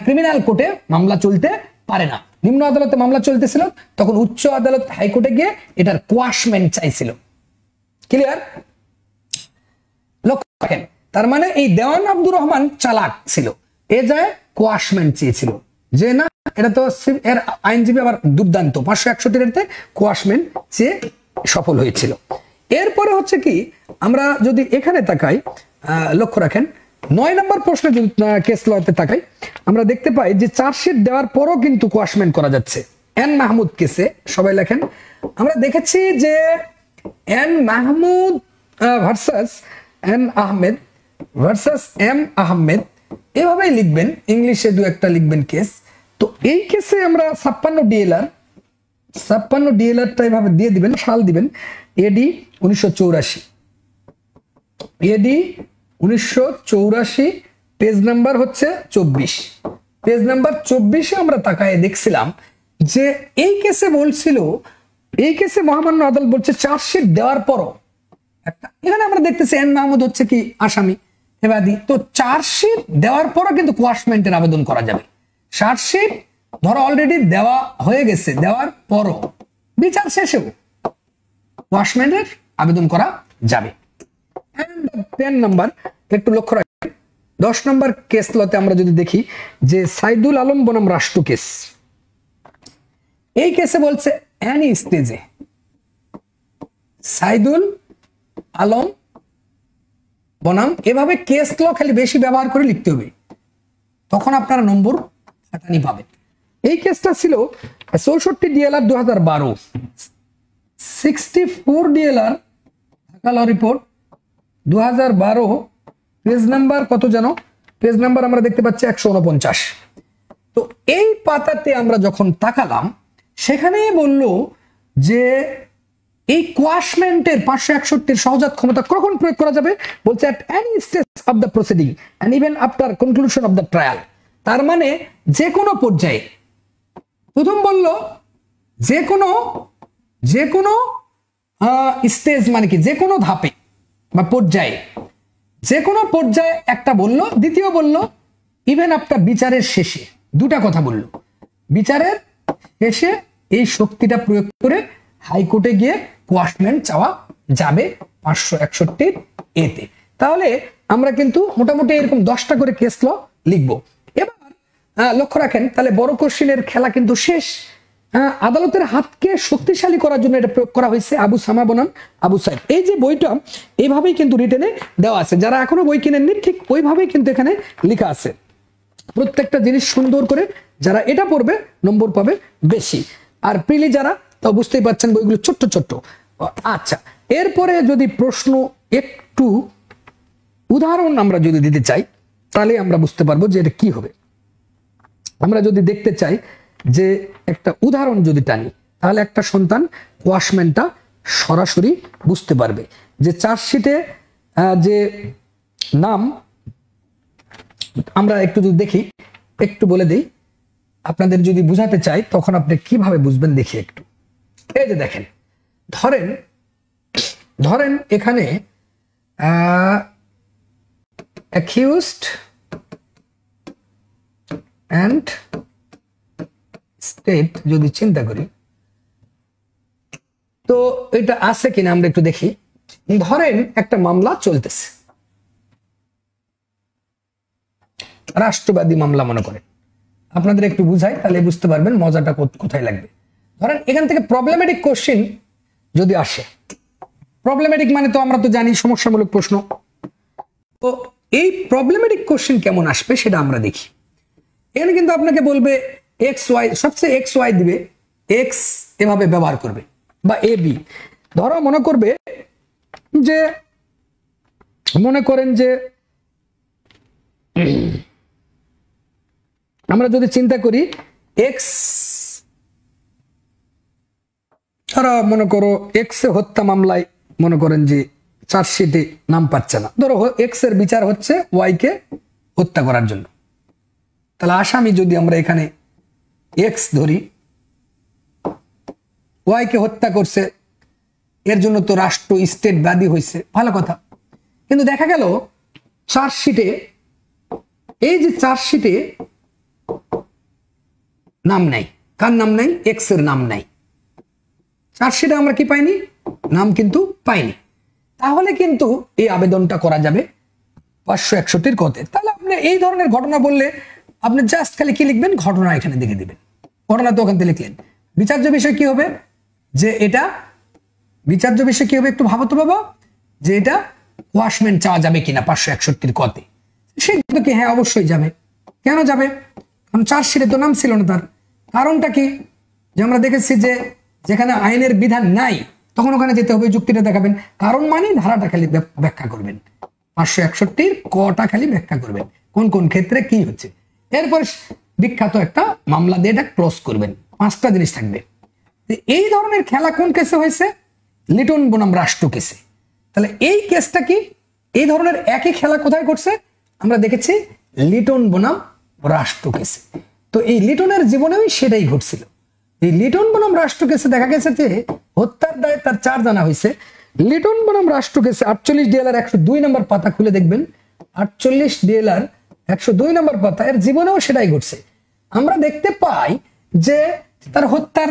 ক্রিমিনাল কোর্টে মামলা চলতে পারে না। নিম্ন আদালতে মামলা চলতেছিল, তখন উচ্চ আদালত হাইকোর্টে গিয়ে এটার কোয়াশমেন্ট চাইছিল। ক্লিয়ার? লক্ষ্য রাখেন, তার মানে এই দেওয়ান আব্দুর রহমান চালাক ছিল, এ যায় কোয়াশমেন্ট চেয়েছিল, যে না এটা তো এর আইনজীবী আবার দুর্দান্ত, 561 কোয়াশমেন্ট চেয়ে সফল হয়েছিল। এরপরে হচ্ছে কি, আমরা যদি এখানে তাকাই, লক্ষ্য রাখেন 9 নম্বর প্রশ্নে যদি কেস লতে তাকাই, আমরা দেখতে পাই যে চার্জশিট দেওয়ার পরও কিন্তু কোয়াশমেন্ট করা যাচ্ছে। এন মাহমুদ কেসে সবাই লেখেন, আমরা দেখেছি যে N Mahmud versus N Ahmed versus M Ahmed, এভাবেই লিখবেন, ইংলিশে 2-1টা লিখবেন কেস। তো এই কেসে আমরা 56 ডিএলআরটা এভাবে দিয়ে দিবেন, সাল দিবেন এডি 1984, এডি 1984, পেজ নাম্বার হচ্ছে 24। পেজ নাম্বার 24-এ আমরা তাকায় দেখছিলাম যে এই কেসে বলছিল, এই কেসে মহামান্য আদালত বলছে চার্জশিট দেওয়ার পরও একটা, এখানে আমরা দেখতেছি এন মাহমুদ হচ্ছে কি আসামি এবাদি, তো চার্জশিট দেওয়ার পরও কিন্তু কোয়াশমেন্টের আবেদন করা যাবে। চার্জশিট ধরো অলরেডি দেওয়া হয়ে গেছে, দেওয়ার পরও বিচার শেষেও কোয়াশমেন্টের আবেদন করা যাবে। 10 নাম্বার একটু লক্ষ্য রাখবেন, 10 নম্বর কেস লতে আমরা যদি দেখি যে সাইদুল আলম বনাম রাষ্ট্র কেস, এই কেসে বলছে অ্যানি স্টেজে সাইদুল আলম বনাম, এভাবে কেস ল খালি বেশি ব্যবহার করে লিখতে হবে, তখন আপনারা নম্বর হাতানি পাবেন। এই কেসটা ছিল 64 ডিএলআর 2012, 64 ডিএলআর ঢাকা ল রিপোর্ট 2012, পেজ নাম্বার কত জানো? পেজ নাম্বার আমরা দেখতে পাচ্ছি 149। তো এই পাতাতে আমরা যখন তাকালাম সেখানে বলল যে এই কোয়াশমেন্টের 561 সহজাত ক্ষমতা কখন প্রয়োগ করা যাবে, বলছে at any stage of the proceeding and even after conclusion of the trial। তার মানে যে কোনো পর্যায়ে, প্রথম বলল যে কোনো স্টেজ মানে কি যে কোনো ধাপে বা পর্যায়ে, যে কোনো পর্যায়ে একটা বলল, দ্বিতীয় বলল ইভেন আফটার, বিচারের শেষে, দুটা কথা বলল, বিচারের শেষে এই শক্তিটা প্রয়োগ করে হাইকোর্টে গিয়ে কোয়াশমেন্ট চাওয়া যাবে 561 এতে। তাহলে আমরা কিন্তু মোটামুটি এরকম 10টা করে কেস ল লিখবো। এবার লক্ষ্য রাখেন, তাহলে বড় কোশ্চেনের খেলা কিন্তু শেষ। আদালতের হাতকে শক্তিশালী করার জন্য এটা প্রয়োগ করা হয়েছে আবু সামা বনাম আবু সাইদ। এই যে বইটা এইভাবেই কিন্তু রিটেনে দেওয়া আছে, যারা এখনো বই কিনেননি ঠিক ওইভাবেই কিন্তু এখানে লেখা আছে, প্রত্যেকটা জিনিস সুন্দর করে, যারা এটা পড়বে নম্বর পাবে বেশি। আর প্রিলি যারা, তাও বুঝতেই পারছেন বইগুলো ছোট্ট ছোট্ট। আচ্ছা, এরপরে যদি প্রশ্ন একটু উদাহরণ আমরা যদি দিতে চাই তাহলে আমরা বুঝতে পারবো যে এটা কি হবে। আমরা যদি দেখতে চাই যে একটা উদাহরণ যদি টানি তাহলে একটা সন্তান কোয়াশমেন্টটা সরাসরি বুঝতে পারবে। যে চার্জশিটে যে নাম আমরা একটু যদি দেখি, একটু বলে দিই আপনাদের যদি বুঝাতে চাই তখন আপনি কিভাবে বুঝবেন দেখি একটু। এই যে দেখেন, ধরেন এখানে accused and state যদি চিন্তা করি তো এটা আছে কিনা আমরা একটু দেখি। ধরেন একটা মামলা চলতেছে, রাষ্ট্রবাদী মামলা মনে করেন, আপনাদের একটু বুঝাই তাহলে বুঝতে পারবেন মজাটা কোথায় লাগবে। ধরেন এখান থেকে প্রবলেমেটিক কোশ্চেন যদি আসে, প্রবলেমেটিক মানে তো আমরা তো জানি সমস্যামূলক প্রশ্ন, তো এই প্রবলেমেটিক কোশ্চেন কেমন আসবে সেটা আমরা দেখি। এখানে কিন্তু আপনাকে বলবে এক্স ওয়াই, সবচেয়ে এক্স ওয়াই দিবে, এক্স এভাবে ব্যবহার করবে বা এ বি। ধরো মনে করেন যে আমরা যদি চিন্তা করি এক্স, ধরো মনে করো এক্স এ হত্যা মামলায় মনে করেন যে চার্জশিটে নাম পাচ্ছে না, ধরো এক্স এর বিচার হচ্ছে ওয়াই কে হত্যা করার জন্য। তাহলে আসামি যদি আমরা এখানে এক্স ধরি, ওয়াই কে হত্যা করছে, এর জন্য তো রাষ্ট্র স্টেট বাদী হয়েছে, ভালো কথা। কিন্তু দেখা গেল চার্জশিটে, এই যে চার্জশিটে নাম নাই, কার নাম নাই? এক্স এর নাম নাই। চার্জশিটে আমরা কি পাইনি? নাম কিন্তু পাইনি। তাহলে কিন্তু এই আবেদনটা করা যাবে 561 কতে। তাহলে আপনি এই ধরনের ঘটনা বললে আপনি জাস্ট খালি কি লিখবেন? ঘটনা এখানে দেখে দিবেন, ঘটনা তো ওখান থেকে লিখলেন। বিচার্য বিষয় কি হবে? যে এটা বিচার্য বিষয় কি হবে একটু ভাবো তো বাবা, যে এটা কোয়াশমেন্ট চাওয়া যাবে কিনা 561 কতে। সে কিন্তু কি হ্যাঁ অবশ্যই যাবে। কেন যাবে? কারণ চার্জশিটে তো নাম ছিল না তার। কারণটা কি? যে আমরা দেখেছি যে যেখানে আইনের বিধান নাই তখন ওখানে যেতে হবে, যুক্তিটা দেখাবেন। কারণ মানে ধারাটা খালি ব্যাখ্যা করবেন, 561 কটা খালি ব্যাখ্যা করবেন, কোন কোন ক্ষেত্রে কি হচ্ছে। এরপর বিখ্যাত একটা মামলা দিয়ে এটা ক্লোজ করবেন। 5টা জিনিস থাকবে। এই ধরনের খেলা কোন কেসে হয়েছে? লিটন বনাম রাষ্ট্র কেসে। তাহলে এই কেসটা কি? এই ধরনের একই খেলা কোথায় করছে? আমরা দেখেছি লিটন বনাম রাষ্ট্র কেসে। তো এই লিটনের জীবনেও সেটাই ঘটছিল। এই লিটন বনাম রাষ্ট্র কেসে দেখা গেছে যে হত্যার দায়ে তার 4 জানা হয়েছে। লিটন বনাম রাষ্ট্র কেসে 48 ডিএলআর 102 নম্বর পাতা খুলে দেখবেন, 48 ডিএলআর 102 নম্বর পাতা, এর জীবনেও সেটাই ঘটছে। আমরা দেখতে পাই যে তার হত্যার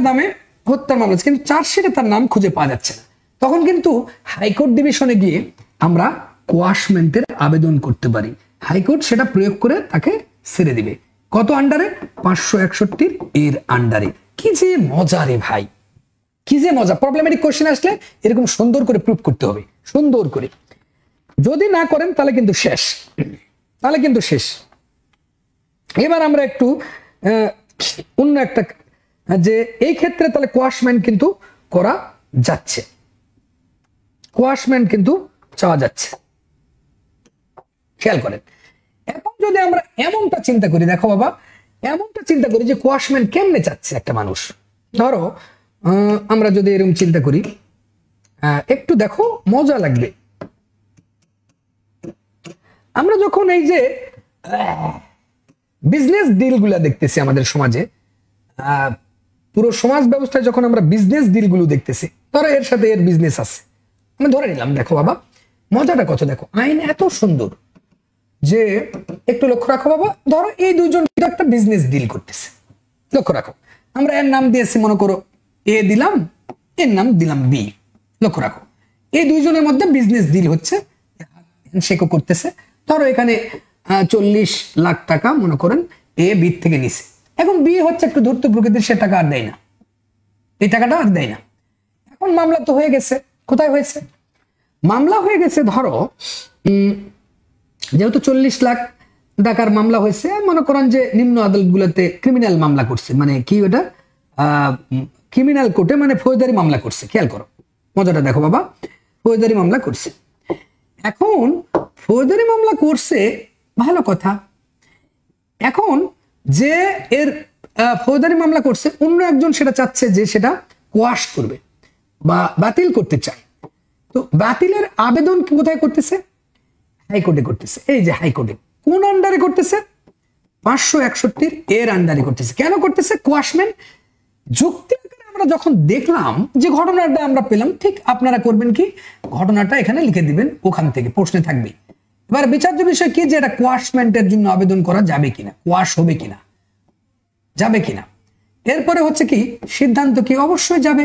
মামলা, কিন্তু চার্জশিটে তার নাম খুঁজে পাওয়া যাচ্ছে না। তখন কিন্তু হাইকোর্ট ডিভিশনে গিয়ে আমরা কোয়াশমেন্টের আবেদন করতে পারি। হাইকোর্ট সেটা প্রয়োগ করে তাকে ছেড়ে দিবে। কত আন্ডারে? 561 এর আন্ডারে। কি যে মজা রে ভাই, কি যে মজা। প্রবলেমেটিক কোশ্চেন আসলে এরকম সুন্দর করে প্রুফ করতে হবে, সুন্দর করে। যদি না করেন তাহলে কিন্তু শেষ, তাহলে কিন্তু শেষ। এবার আমরা একটু অন্য একটা, যে এই ক্ষেত্রে তাহলে কোয়াশমেন্ট কিন্তু করা যাচ্ছে, কোয়াশমেন্ট কিন্তু চাওয়া যাচ্ছে, খেয়াল করেন। এখন যদি আমরা এমনটা চিন্তা করি, দেখো বাবা, এমনটা চিন্তা করি যে কোয়াশমেন্ট কেমনে চাচ্ছে একটা মানুষ। ধরো আমরা যদি এরকম চিন্তা করি, একটু দেখো মজা লাগবে। আমরা যখন এই যে বিজনেস ডিল গুলা দেখতেছি আমাদের সমাজে, পুরো সমাজ ব্যবস্থায় যখন আমরা বিজনেস ডিল গুলো দেখতেছি, ধরো এর সাথে এর বিজনেস আছে, আমি ধরে নিলাম। দেখো বাবা মজাটা কত, দেখো আইন এত সুন্দর যে, একটু লক্ষ্য রাখো বাবা, ধরো এই দুইজন একটা বিজনেস ডিল করতেছে, লক্ষ্য রাখো। আমরা এর নাম দিয়েছি, মনে করো এ দিলাম, এর নাম দিলাম বি। লক্ষ্য রাখো এই দুইজনের মধ্যে বিজনেস ডিল হচ্ছে, হ্যান্ডশেকও করতেছে। ধরো এখানে 40 লাখ টাকা মনে করেন এ বি থেকে নিছে। এখন বি হচ্ছে একটু ধূর্ত প্রকৃতির, সে টাকা আর দেয় না, এই টাকাটা আর দেয় না। এখন মামলা তো হয়ে গেছে, কোথায় হয়েছে? মামলা হয়ে গেছে, ধরো যেহেতু 40 লাখ টাকার মামলা হয়েছে, মনে করেন যে নিম্ন আদালত গুলোতে ক্রিমিনাল মামলা করছে, মানে কি ওটা, ক্রিমিনাল কোর্টে মানে ফৌজদারি মামলা করছে। খেয়াল করো মজাটা, দেখো বাবা, ফৌজদারি মামলা করছে। এখন ফৌজদারি মামলা করছে, ভালো কথা। এখন যে এর ফৌজদারি মামলা করছে, অন্য একজন সেটা চাচ্ছে যে সেটা কোয়াশ করবে বা বাতিল করতে চায়। তো বাতিলের আবেদন কোথায় করতেছে? হাইকোর্টে করতেছে। এই যে হাইকোর্টে কোন আন্ডারে করতেছে? 561 এর আন্ডারে করতেছে। কেন করতেছে? কোয়াশমেন্ট যুক্তি আমরা যখন দেখলাম যে ঘটনাটা আমরা পেলাম, ঠিক আপনারা করবেন কি, ঘটনাটা এখানে লিখে দিবেন, ওখান থেকে প্রশ্নে থাকবে। এবার বিচার্য বিষয় কি, যে এটা কোয়াশমেন্টের জন্য আবেদন করা যাবে কিনা, কোয়াশ হবে কিনা, যাবে কিনা। এরপরে হচ্ছে কি সিদ্ধান্ত কি, অবশ্যই যাবে।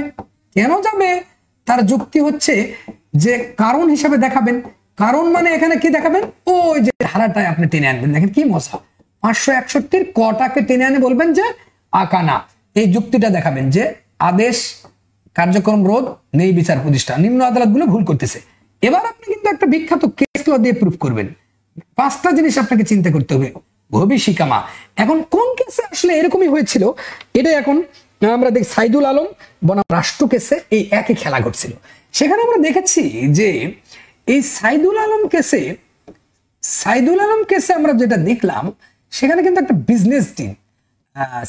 কেন যাবে? তার যুক্তি হচ্ছে যে কারণ হিসাবে দেখাবেন। কারণ মানে এখানে কি দেখাবেন? ওই যে ধারাটায় আপনি টেনে আনবেন। দেখেন কি মজা, 561 কটাকে টেনে আনে বলবেন যে আকানা, এই যুক্তিটা দেখাবেন যে আদেশ কার্যক্রম রোধ নেই বিচার প্রতিষ্ঠান, নিম্ন আদালত গুলো ভুল করতেছে। এবার আপনি কিন্তু একটা বিখ্যাত কেস ল দিয়ে প্রুফ করবেন। 5টা জিনিস আপনাকে চিন্তা করতে হবে। ভবিষ্যিকামা, এখন কোন কেসে আসলে এরকমই হয়েছিল, এটা এখন আমরা দেখি সাইদুল আলম বনাম রাষ্ট্র কেসে এই একই খেলা ঘটছিল। সেখানে আমরা দেখেছি যে এই সাইদুল আলম কেসে আমরা যেটা দেখলাম, সেখানে কিন্তু একটা বিজনেস ডিল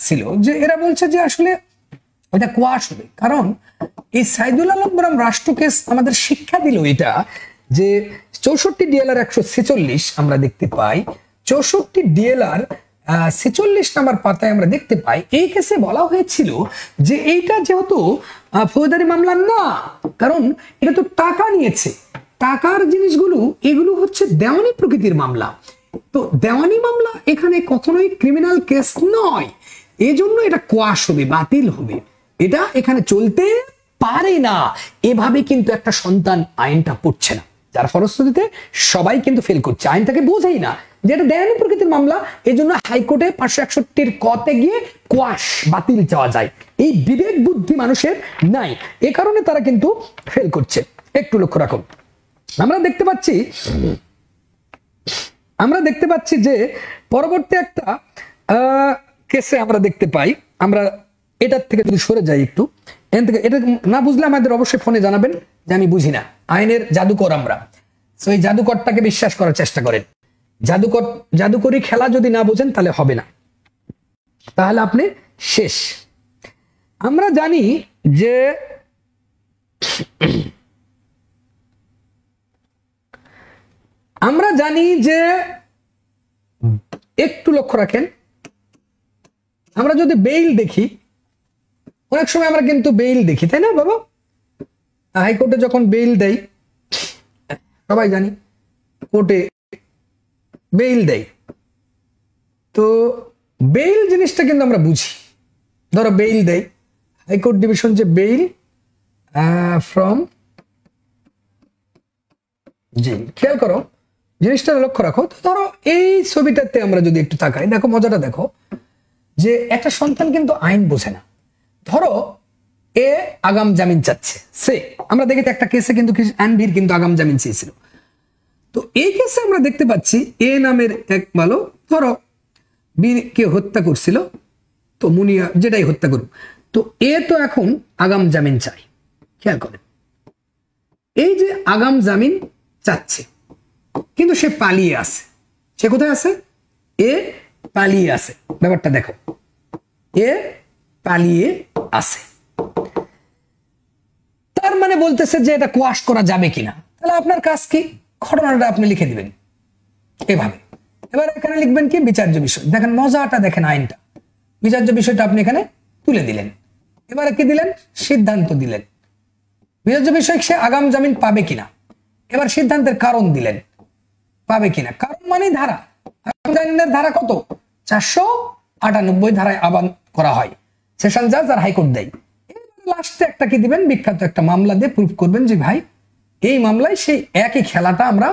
ছিল, যে এরা বলছে যে আসলে এটা কোয়াশ হবে। কারণ এই সাইদুল আলম বনাম রাষ্ট্র কেস আমাদের শিক্ষা দিল এটা, যে 64 ডিএলআর 146 আমরা দেখতে পাই, 64 ডিএলআর 46 নাম্বার পাতায় আমরা দেখতে পাই, এই কেসে বলা হয়েছিল যে এইটা যেহেতু ফৌজদারি মামলা না, কারণ এটা তো টাকা নিয়েছে, টাকার জিনিসগুলো এগুলো হচ্ছে দেওয়ানি প্রকৃতির মামলা। তো দেওয়ানি মামলা এখানে কখনোই ক্রিমিনাল কেস নয়, এজন্য এটা কোয়াশ হবে, বাতিল হবে, এটা এখানে চলতে পারে না। এভাবে কিন্তু একটা সন্তান আইনটা পড়ছে না, যার ফলশ্রুতিতে সবাই কিন্তু ফেল করছে, আইনটাকে বোঝেই না যে এটা দেওয়ানি প্রকৃতির মামলা। এই জন্য হাইকোর্টে 561 কতে গিয়ে কোয়াশ বাতিল চাওয়া যায়, এই বিবেক বুদ্ধি মানুষের নাই, এ কারণে তারা কিন্তু ফেল করছে। একটু লক্ষ্য রাখুন, আমরা দেখতে পাচ্ছি যে পরবর্তী একটা কেসে আমরা দেখতে পাই, আমরা এটার থেকে যদি সরে যাই একটু, এটা না বুঝলে আমাদের অবশ্যই ফোনে জানাবেন যে আমি বুঝি না। আইনের জাদুকর আমরা, তো এই জাদুকরটাকে বিশ্বাস করার চেষ্টা করেন। জাদুকরি খেলা যদি না বোঝেন তাহলে হবে না, তাহলে আপনি শেষ। আমরা জানি যে একটু লক্ষ্য রাখেন, আমরা যদি বেইল দেখি, অনেক সময় আমরা কিন্তু বেইল দেখি, তাই না বাবা? হাইকোর্টে যখন বেইল দেয়, সবাই জানি কোর্টে বেইল দেয়, তো বেইল জিনিসটা কিন্তু আমরা বুঝি। ধরো বেইল দেয় হাইকোর্ট ডিভিশন, যে বেইল ফ্রম জি খেয়াল করো, জিনিসটা লক্ষ্য রাখো। তো ধরো এই ছবিটাতে আমরা যদি একটু তাকাই, দেখো মজাটা দেখো যে একটা সন্তান কিন্তু আইন বোঝে না। ধরো এ আগাম জামিন চাচ্ছে, সে আমরা দেখেছি একটা কেসে কিন্তু আনভির কিন্তু আগাম জামিন চেয়েছিল। তো এই কেসে আমরা দেখতে পাচ্ছি এ নামের এক বালক ধরো বীরকে হত্যা করছিল, তো মুনিয়া যেটাই হত্যা করুক, তো এ তো এখন আগাম জামিন চাই। খেয়াল করেন, এই যে আগাম জামিন চাচ্ছে কিন্তু সে পালিয়ে আছে। সে কোথায় আছে? এ পালিয়ে আছে। ব্যাপারটা দেখো, এ পালিয়ে আছে, তার মানে বলতেছে যে এটা কোয়াশ করা যাবে কিনা। তাহলে আপনার কাজ কি, ঘটনাটা আপনি লিখে দিবেন এভাবে। এবার এখানে লিখবেন কি বিচার্য বিষয়। দেখেন মজাটা, দেখেন আইনটা, বিচার্য বিষয়টা আপনি এখানে তুলে দিলেন। এবারে কি দিলেন? সিদ্ধান্ত দিলেন। বিচার্য বিষয় সে আগাম জামিন পাবে কিনা। এবার সিদ্ধান্তের কারণ দিলেন, পাবে কিনা। কারণ মানে ধারা, আগাম জামিনের ধারা কত? 498 ধারায় আহ্বান করা হয়, সেশন জাজ আর হাইকোর্ট দেয়। লাস্টে একটা কি দিবেন? বিখ্যাত একটা মামলা দিয়ে প্রুফ করবেন যে ভাই এই মামলায় সেই একই খেলাটা আমরা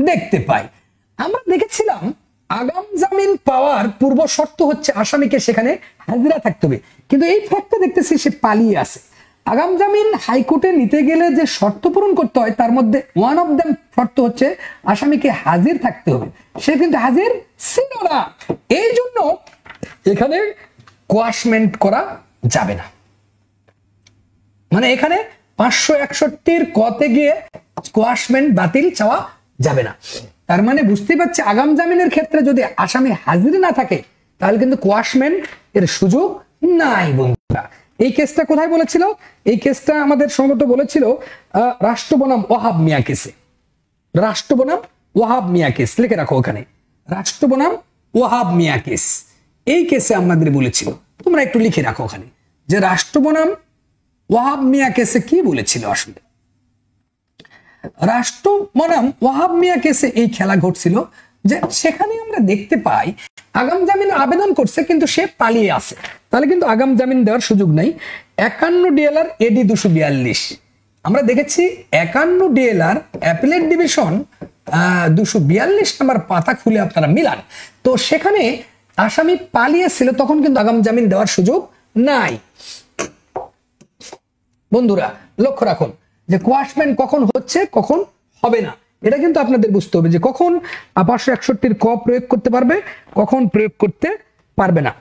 দেখতে পাই। আমরা দেখেছিলাম আগাম জামিন পাওয়ার পূর্ব শর্ত হচ্ছে আসামিকে সেখানে হাজিরা থাকতে হবে, কিন্তু এই ফ্যাক্টে দেখতেছি সে পালিয়ে আছে। আগাম জামিন হাইকোর্টে নিতে গেলে যে শর্ত পূরণ করতে হয় তার মধ্যে ওয়ান অফ দ্যাম শর্ত হচ্ছে আসামিকে হাজির থাকতে হবে। সে কিন্তু হাজির ছিল না, এই জন্য এখানে কোয়াশমেন্ট করা যাবে না। মানে এখানে 561 কতে গিয়ে কোয়াশমেন্ট বাতিল চাওয়া যাবে না। তার মানে বুঝতেই পারছি আগাম জামিনের ক্ষেত্রে যদি আসামি হাজির না থাকে তাহলে কিন্তু কোয়াশমেন্ট এর সুযোগ নাই বন্ধুরা। এই কেসটা কোথায় বলেছিল? এই কেসটা আমাদের সম্ভবত বলেছিল রাষ্ট্র বনাম ওয়াহাব মিয়া কেসে। রাষ্ট্র বনাম ওয়াহাব মিয়া কেস লিখে রাখো ওখানে, রাষ্ট্র বনাম ওয়াহাব মিয়া কেস। এই কেসে আমাদের বলেছিল, তোমরা একটু লিখে রাখো ওখানে যে রাষ্ট্র বনাম ওয়াহাব মিয়া কেসে কি বলেছিল। আসলে রাষ্ট্র বনাম ওয়াহাব মিয়া কেসে এই খেলা ঘটছিল যে সেখানে আমরা দেখতে পাই আগাম জামিন আবেদন করছে কিন্তু সে পালিয়ে আছে, তাহলে কিন্তু আগাম জামিন দেওয়ার সুযোগ নাই। 51 ডিএলআর এডি 242 আমরা দেখেছি 51 ডিএলআর অ্যাপিলেট ডিভিশন 242 নাম্বার পাতা খুলে আপনারা মিলান, তো সেখানে আসামি পালিয়েছিল, তখন কিন্তু আগাম জামিন দেওয়ার সুযোগ নাই। বন্ধুরা লক্ষ্য রাখুন যে কোয়াশমেন্ট কখন হচ্ছে কখন হবে না, এটা কিন্তু আপনাদের বুঝতে হবে যে কখন 561 ক প্রয়োগ করতে পারবে, কখন প্রয়োগ করতে পারবে না।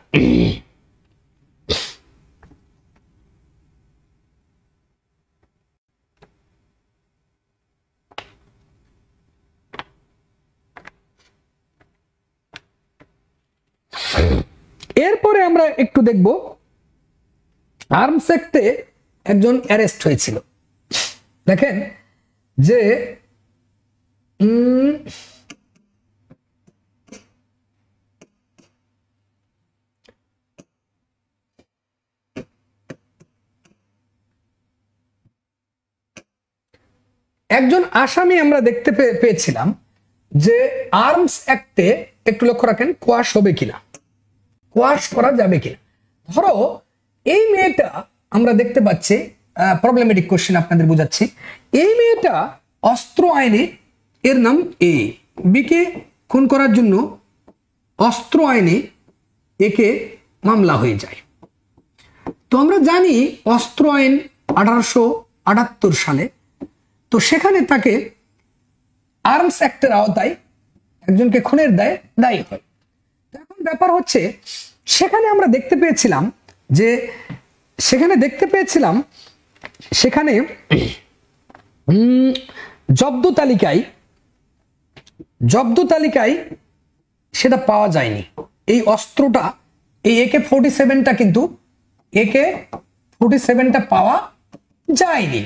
এরপরে আমরা একটু দেখব আর্মস অ্যাক্টে একজন অ্যারেস্ট হয়েছিল। দেখেন যে একজন আসামি আমরা দেখতে পেয়েছিলাম যে আর্মস অ্যাক্টে একটু লক্ষ্য রাখেন কোয়াশ হবে কিনা, কোয়াশ করা যাবে কিনা। ধরো এই মেয়েটা আমরা দেখতে পাচ্ছি, প্রবলেমেটিক কোশ্চেন আপনাদের বোঝাচ্ছি, এই মেয়েটা অস্ত্র আইনে, এর নাম এ, বিকে খুন করার জন্য অস্ত্র আইনে একে মামলা হয়ে যায়। তো আমরা জানি অস্ত্র আইন 1878 সালে, তো সেখানে তাকে আর্মস অ্যাক্টের আওতায় একজনকে খুনের দায়ী হয়। এখন ব্যাপার হচ্ছে সেখানে আমরা দেখতে পেয়েছিলাম যে সেখানে জব্দ তালিকায় সেটা পাওয়া যায়নি। এই অস্ত্রটা, এই AK-47টা কিন্তু AK-47টা পাওয়া যায়নি।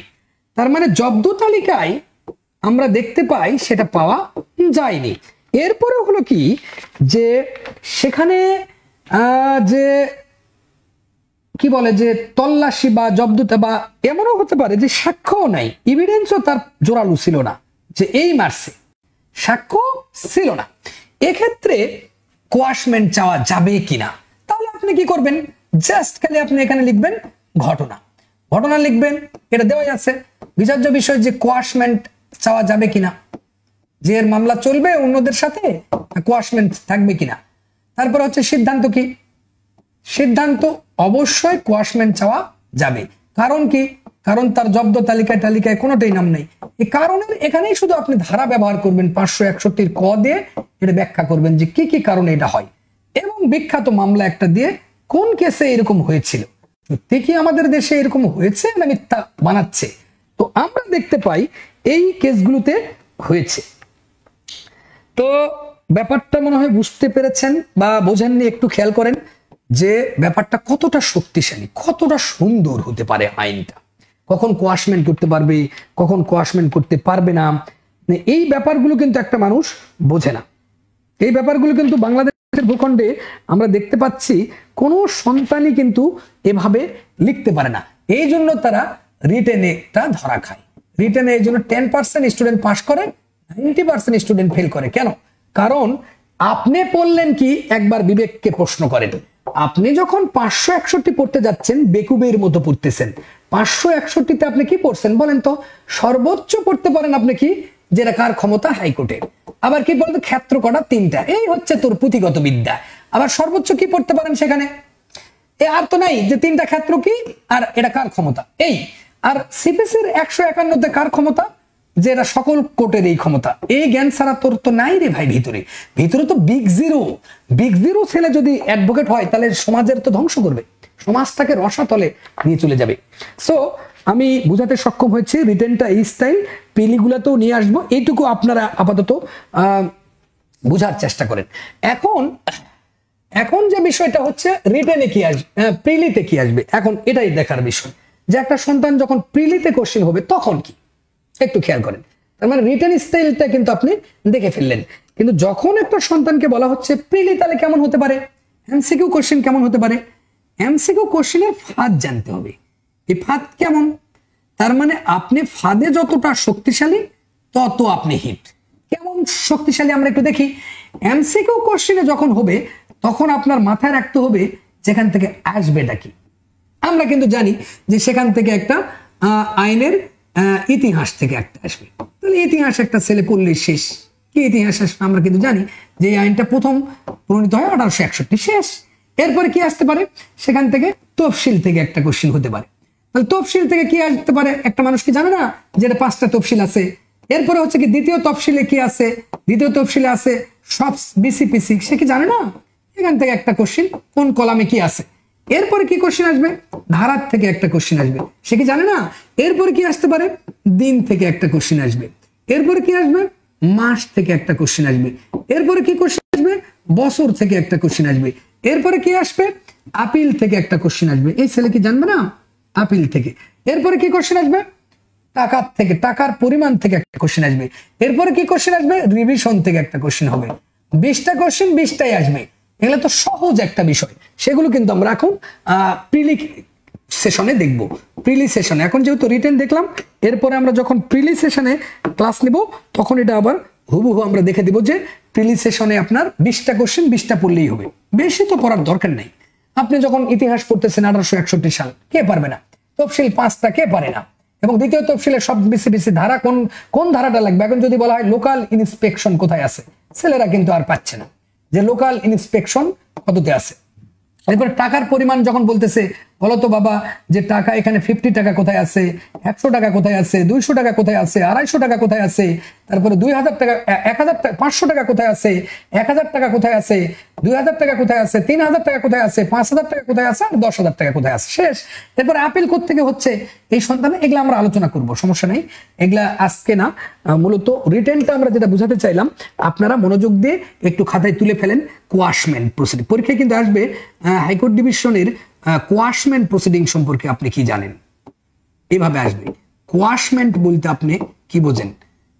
তার মানে জব্দ তালিকায় আমরা দেখতে পাই সেটা পাওয়া যায়নি। এরপরে হলো কি যে সেখানে যে কি বলে যে তল্লাশি বা জব্দতে বা এমনও হতে পারে যে সাক্ষ্যও নাই, এভিডেন্সও তার জোরালো ছিল না যে এই মারছে, সাক্ষ্য ছিল না। এক্ষেত্রে কোয়াশমেন্ট চাওয়া যাবে কিনা, তাহলে আপনি কি করবেন? জাস্ট খালি আপনি এখানে লিখবেন ঘটনা লিখবেন, এটা দেওয়াই আছে বিচার্য বিষয় যে কোয়াশমেন্ট চাওয়া যাবে কিনা। যে এর মামলা চলবে অন্যদের সাথে, কোয়াশমেন্ট থাকবে কিনা। তারপর হচ্ছে সিদ্ধান্ত কি, সিদ্ধান্ত অবশ্যই কোয়াশমেন্ট চাওয়া যাবে। কারণ কি, কারণ তার জব্দ তালিকায় কোনোটাই নাম নেই। এই কারণের এখানেই শুধু আপনি ধারা ব্যবহার করবেন 561 ক দিয়ে এটা ব্যাখ্যা করবেন যে কি কি কারণে এটা হয়, এবং বিখ্যাত মামলা একটা দিয়ে কোন কেসে এরকম হয়েছিল, সত্যি কি আমাদের দেশে এরকম হয়েছে না মিথ্যা বানাচ্ছে। তো আমরা দেখতে পাই এই কেসগুলোতে হয়েছে। তো ব্যাপারটা মনে হয় বুঝতে পেরেছেন বা বোঝেননি, একটু খেয়াল করেন যে ব্যাপারটা কতটা শক্তিশালী, কতটা সুন্দর হতে পারে আইনটা, কখন কোয়াশমেন্ট করতে পারবে, কখন কোয়াশমেন্ট করতে পারবে না, এই ব্যাপারগুলো কিন্তু একটা মানুষ বোঝে না। এই ব্যাপারগুলো কিন্তু বাংলাদেশের ভূখণ্ডে আমরা দেখতে পাচ্ছি কোনো সন্তানই কিন্তু এভাবে লিখতে পারে না। এই জন্য তারা রিটেনেটা ধরা খায়। রিটেনে এই জন্য 10% স্টুডেন্ট পাস করে, 90% স্টুডেন্ট ফেল করে। কেন? কারণ আপনি পড়লেন কি, একবার বিবেককে প্রশ্ন করেন। আপনি যখন 561 পড়তে যাচ্ছেন বেকুবের মতো পড়তেছেন। 561তে আপনি কি পড়ছেন বলেন তো? সর্বোচ্চ পড়তে পারেন আপনি কি, যেটা কার ক্ষমতা, হাইকোর্টের। আবার কি বলতো, ক্ষেত্র কটা 3টা, এই হচ্ছে তোর পুঁথিগত বিদ্যা। আবার সর্বোচ্চ কি পড়তে পারেন সেখানে, এ আর তো নাই যে 3টা ক্ষেত্র কি আর এটা কার ক্ষমতা, এই। আর সিপিসির 151তে কার ক্ষমতা, যে এটা সকল কোর্টের এই ক্ষমতা। এই জ্ঞান ছাড়া তোর তো নাই রে ভাই, ভিতরে তো বিগ জিরো ছেলে যদি অ্যাডভোকেট হয় তাহলে সমাজের তো ধ্বংস করবে, সমাজটাকে রসাতলে নিয়ে চলে যাবে। সো আমি বুঝাতে সক্ষম হয়েছি রিটেনটা এই স্টাইল, প্রিলিগুলাতেও নিয়ে আসবো, এইটুকু আপনারা আপাতত বুঝার চেষ্টা করেন। এখন যে বিষয়টা হচ্ছে রিটেনে কি আসবে, প্রিলিতে কি আসবে, এখন এটাই দেখার বিষয় যে একটা সন্তান যখন প্রিলিতে কোশ্চেন হবে তখন কি, একটু খেয়াল করেন। তার মানে রিটেন স্টাইলটা কিন্তু আপনি দেখে ফেললেন, কিন্তু যখন একটা সন্তানকে বলা হচ্ছে প্রিলি, তাহলে কেমন হতে পারে, এমসিকিউ কোশ্চেন কেমন হতে পারে। এমসিকিউ কোশ্চেনের ফাঁদ জানতে হবে। এই ফাঁদ কেমন, তার মানে আপনি ফাঁদে যতটা শক্তিশালী তত আপনি হিট। কেমন শক্তিশালী আমরা একটু দেখি। এমসিকিউ কোশ্চেনে যখন হবে তখন আপনার মাথায় রাখতে হবে যেখান থেকে আসবেটা কি। আমরা কিন্তু জানি যে সেখান থেকে একটা আইনের ইতিহাস থেকে একটা আসবে, তাহলে ইতিহাস একটা ছেলে পড়লে শেষ। কি ইতিহাস আসবে আমরা কিন্তু জানি যে এই আইনটা প্রথম প্রণীত হয় 1861, শেষ। এরপরে কি আসতে পারে, সেখান থেকে তফসিল থেকে একটা কোশ্চেন হতে পারে। তাহলে তফসিল থেকে কি আসতে পারে, একটা মানুষ কি জানে না যেটা 5টা তফসিল আছে। এরপরে হচ্ছে কি দ্বিতীয় তফসিলে কি আছে, দ্বিতীয় তফসিলে আছে সব বিসিপিসি, সে কি জানে না এখান থেকে একটা কোশ্চেন কোন কলামে কি আছে। এরপরে কি কোশ্চেন আসবে, ধারার থেকে একটা কোশ্চেন আসবে, সে কি জানে না। এরপরে কি আসতে পারে, দিন থেকে একটা কোশ্চেন আসবে। এরপরে কি আসবে, মাস থেকে একটা কোশ্চেন আসবে। এরপরে কি কোশ্চেন আসবে, বছর থেকে একটা কোশ্চেন আসবে। এরপরে কি আসবে, আপিল থেকে একটা কোশ্চেন আসবে। এই ছেলে কি জানবে না, আপিল থেকে। এরপরে কি কোশ্চেন আসবে, টাকার থেকে, টাকার পরিমাণ থেকে একটা কোশ্চেন আসবে। এরপরে কি কোশ্চেন আসবে, রিভিশন থেকে একটা কোশ্চেন হবে। 20টা কোশ্চেন 20টাই আসবে। এগুলো তো সহজ একটা বিষয়, সেগুলো কিন্তু আমরা এখন প্রিলি সেশনে দেখব। প্রিলি সেশনে এখন যেহেতু রিটেন দেখলাম, এরপরে আমরা যখন প্রিলি সেশনে ক্লাস নেব তখন এটা আবার হুবহু আমরা দেখে দিব যে প্রিলি সেশনে আপনার 20টা কোশ্চেন 20টা পড়লেই হবে, বেশি তো পড়ার দরকার নেই। আপনি যখন ইতিহাস পড়তেছেন 1861 সাল, কে পারবে না? তফসিল 5টা কে পারে না? এবং দ্বিতীয় তফসিলের সব বিসিবিসি ধারা কোন ধারাটা লাগবে। এখন যদি বলা হয় লোকাল ইন্সপেকশন কোথায় আছে, ছেলেরা কিন্তু আর পাচ্ছে না যে লোকাল ইন্সপেকশন কততে আছে। এরপর টাকার পরিমাণ যখন বলতেছে, বলতো বাবা যে টাকা এখানে 50 টাকা কোথায় আছে, 100 টাকা কোথায় আছে, 200 টাকা কোথায় আছে, 250 টাকা কোথায় আছে, তারপরে 2000 টাকা, 1000 টাকা, 500 টাকা কোথায় আছে, 1000 টাকা কোথায় আছে, 2000 টাকা কোথায় আছে, 3000 টাকা কোথায় আছে, 5000 টাকা কোথায় আছে, আর 10,000 টাকা কোথায় আছে, শেষ। এরপর আপিল থেকে হচ্ছে এই সন্তানে, এগুলা আমরা আলোচনা করব, সমস্যা নেই, এগুলা আজকে না। মূলত রিটেনটা আমরা যেটা বুঝাতে চাইলাম, আপনারা মনোযোগ দিয়ে একটু খাতায় তুলে ফেলেন। কোয়াশমেন্ট প্রসিডিং পরীক্ষায় কিন্তু আসবে, হাইকোর্ট ডিভিশনের কোয়াশমেন্ট প্রসিডিং সম্পর্কে আপনি কি জানেন, এভাবে আসবে। কোয়াশমেন্ট বলতে আপনি কি বোঝেন,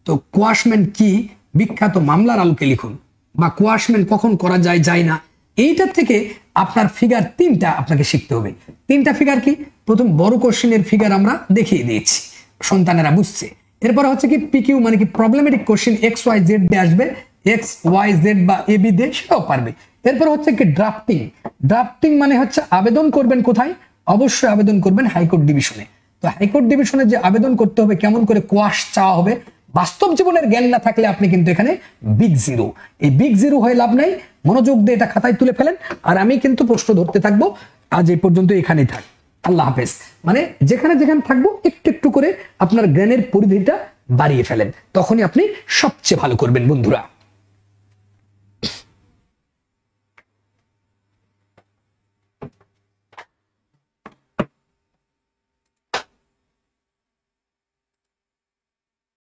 তো কোয়াশমেন্ট কি, বিখ্যাত মামলার আলোকে লিখুন, বা কোয়াশমেন্ট কখন করা যায় যায় না, এইটার থেকে আপনার ফিগার 3টা আপনাকে শিখতে হবে। 3টা ফিগার কি, প্রথম বড় কোশ্চেনের ফিগার আমরা দেখিয়ে দিয়েছি, সন্তানেরা বুঝছে। এরপর হচ্ছে কি পিকিউ মানে কি problematic question, X Y Z দিয়ে আসবে, এক্স ওয়াই জেড বা এবি দিয়ে, সেটাও পারবে। এরপর হচ্ছে কি ড্রাফটিং মানে হচ্ছে আবেদন করবেন কোথায়, অবশ্যই আবেদন করবেন হাইকোর্ট ডিভিশনে। তো হাইকোর্ট ডিভিশনে যে আবেদন করতে হবে, কেমন করে কোয়াশ চাওয়া হবে, বাস্তব জীবনের জ্ঞান না থাকলে আপনি কিন্তু এখানে বিগ জিরো। এই বিগ জিরো হয়ে লাভ নাই, মনোযোগ দিয়ে এটা খাতায় তুলে ফেলেন। আর আমি কিন্তু প্রশ্ন ধরতে থাকবো। আজ এই পর্যন্ত এখানেই থাক, আল্লাহ হাফেজ। মানে যেখানে যেখানে থাকবো একটু একটু করে আপনার জ্ঞানের পরিধিটা বাড়িয়ে ফেলেন, তখনই আপনি সবচেয়ে ভালো করবেন বন্ধুরা।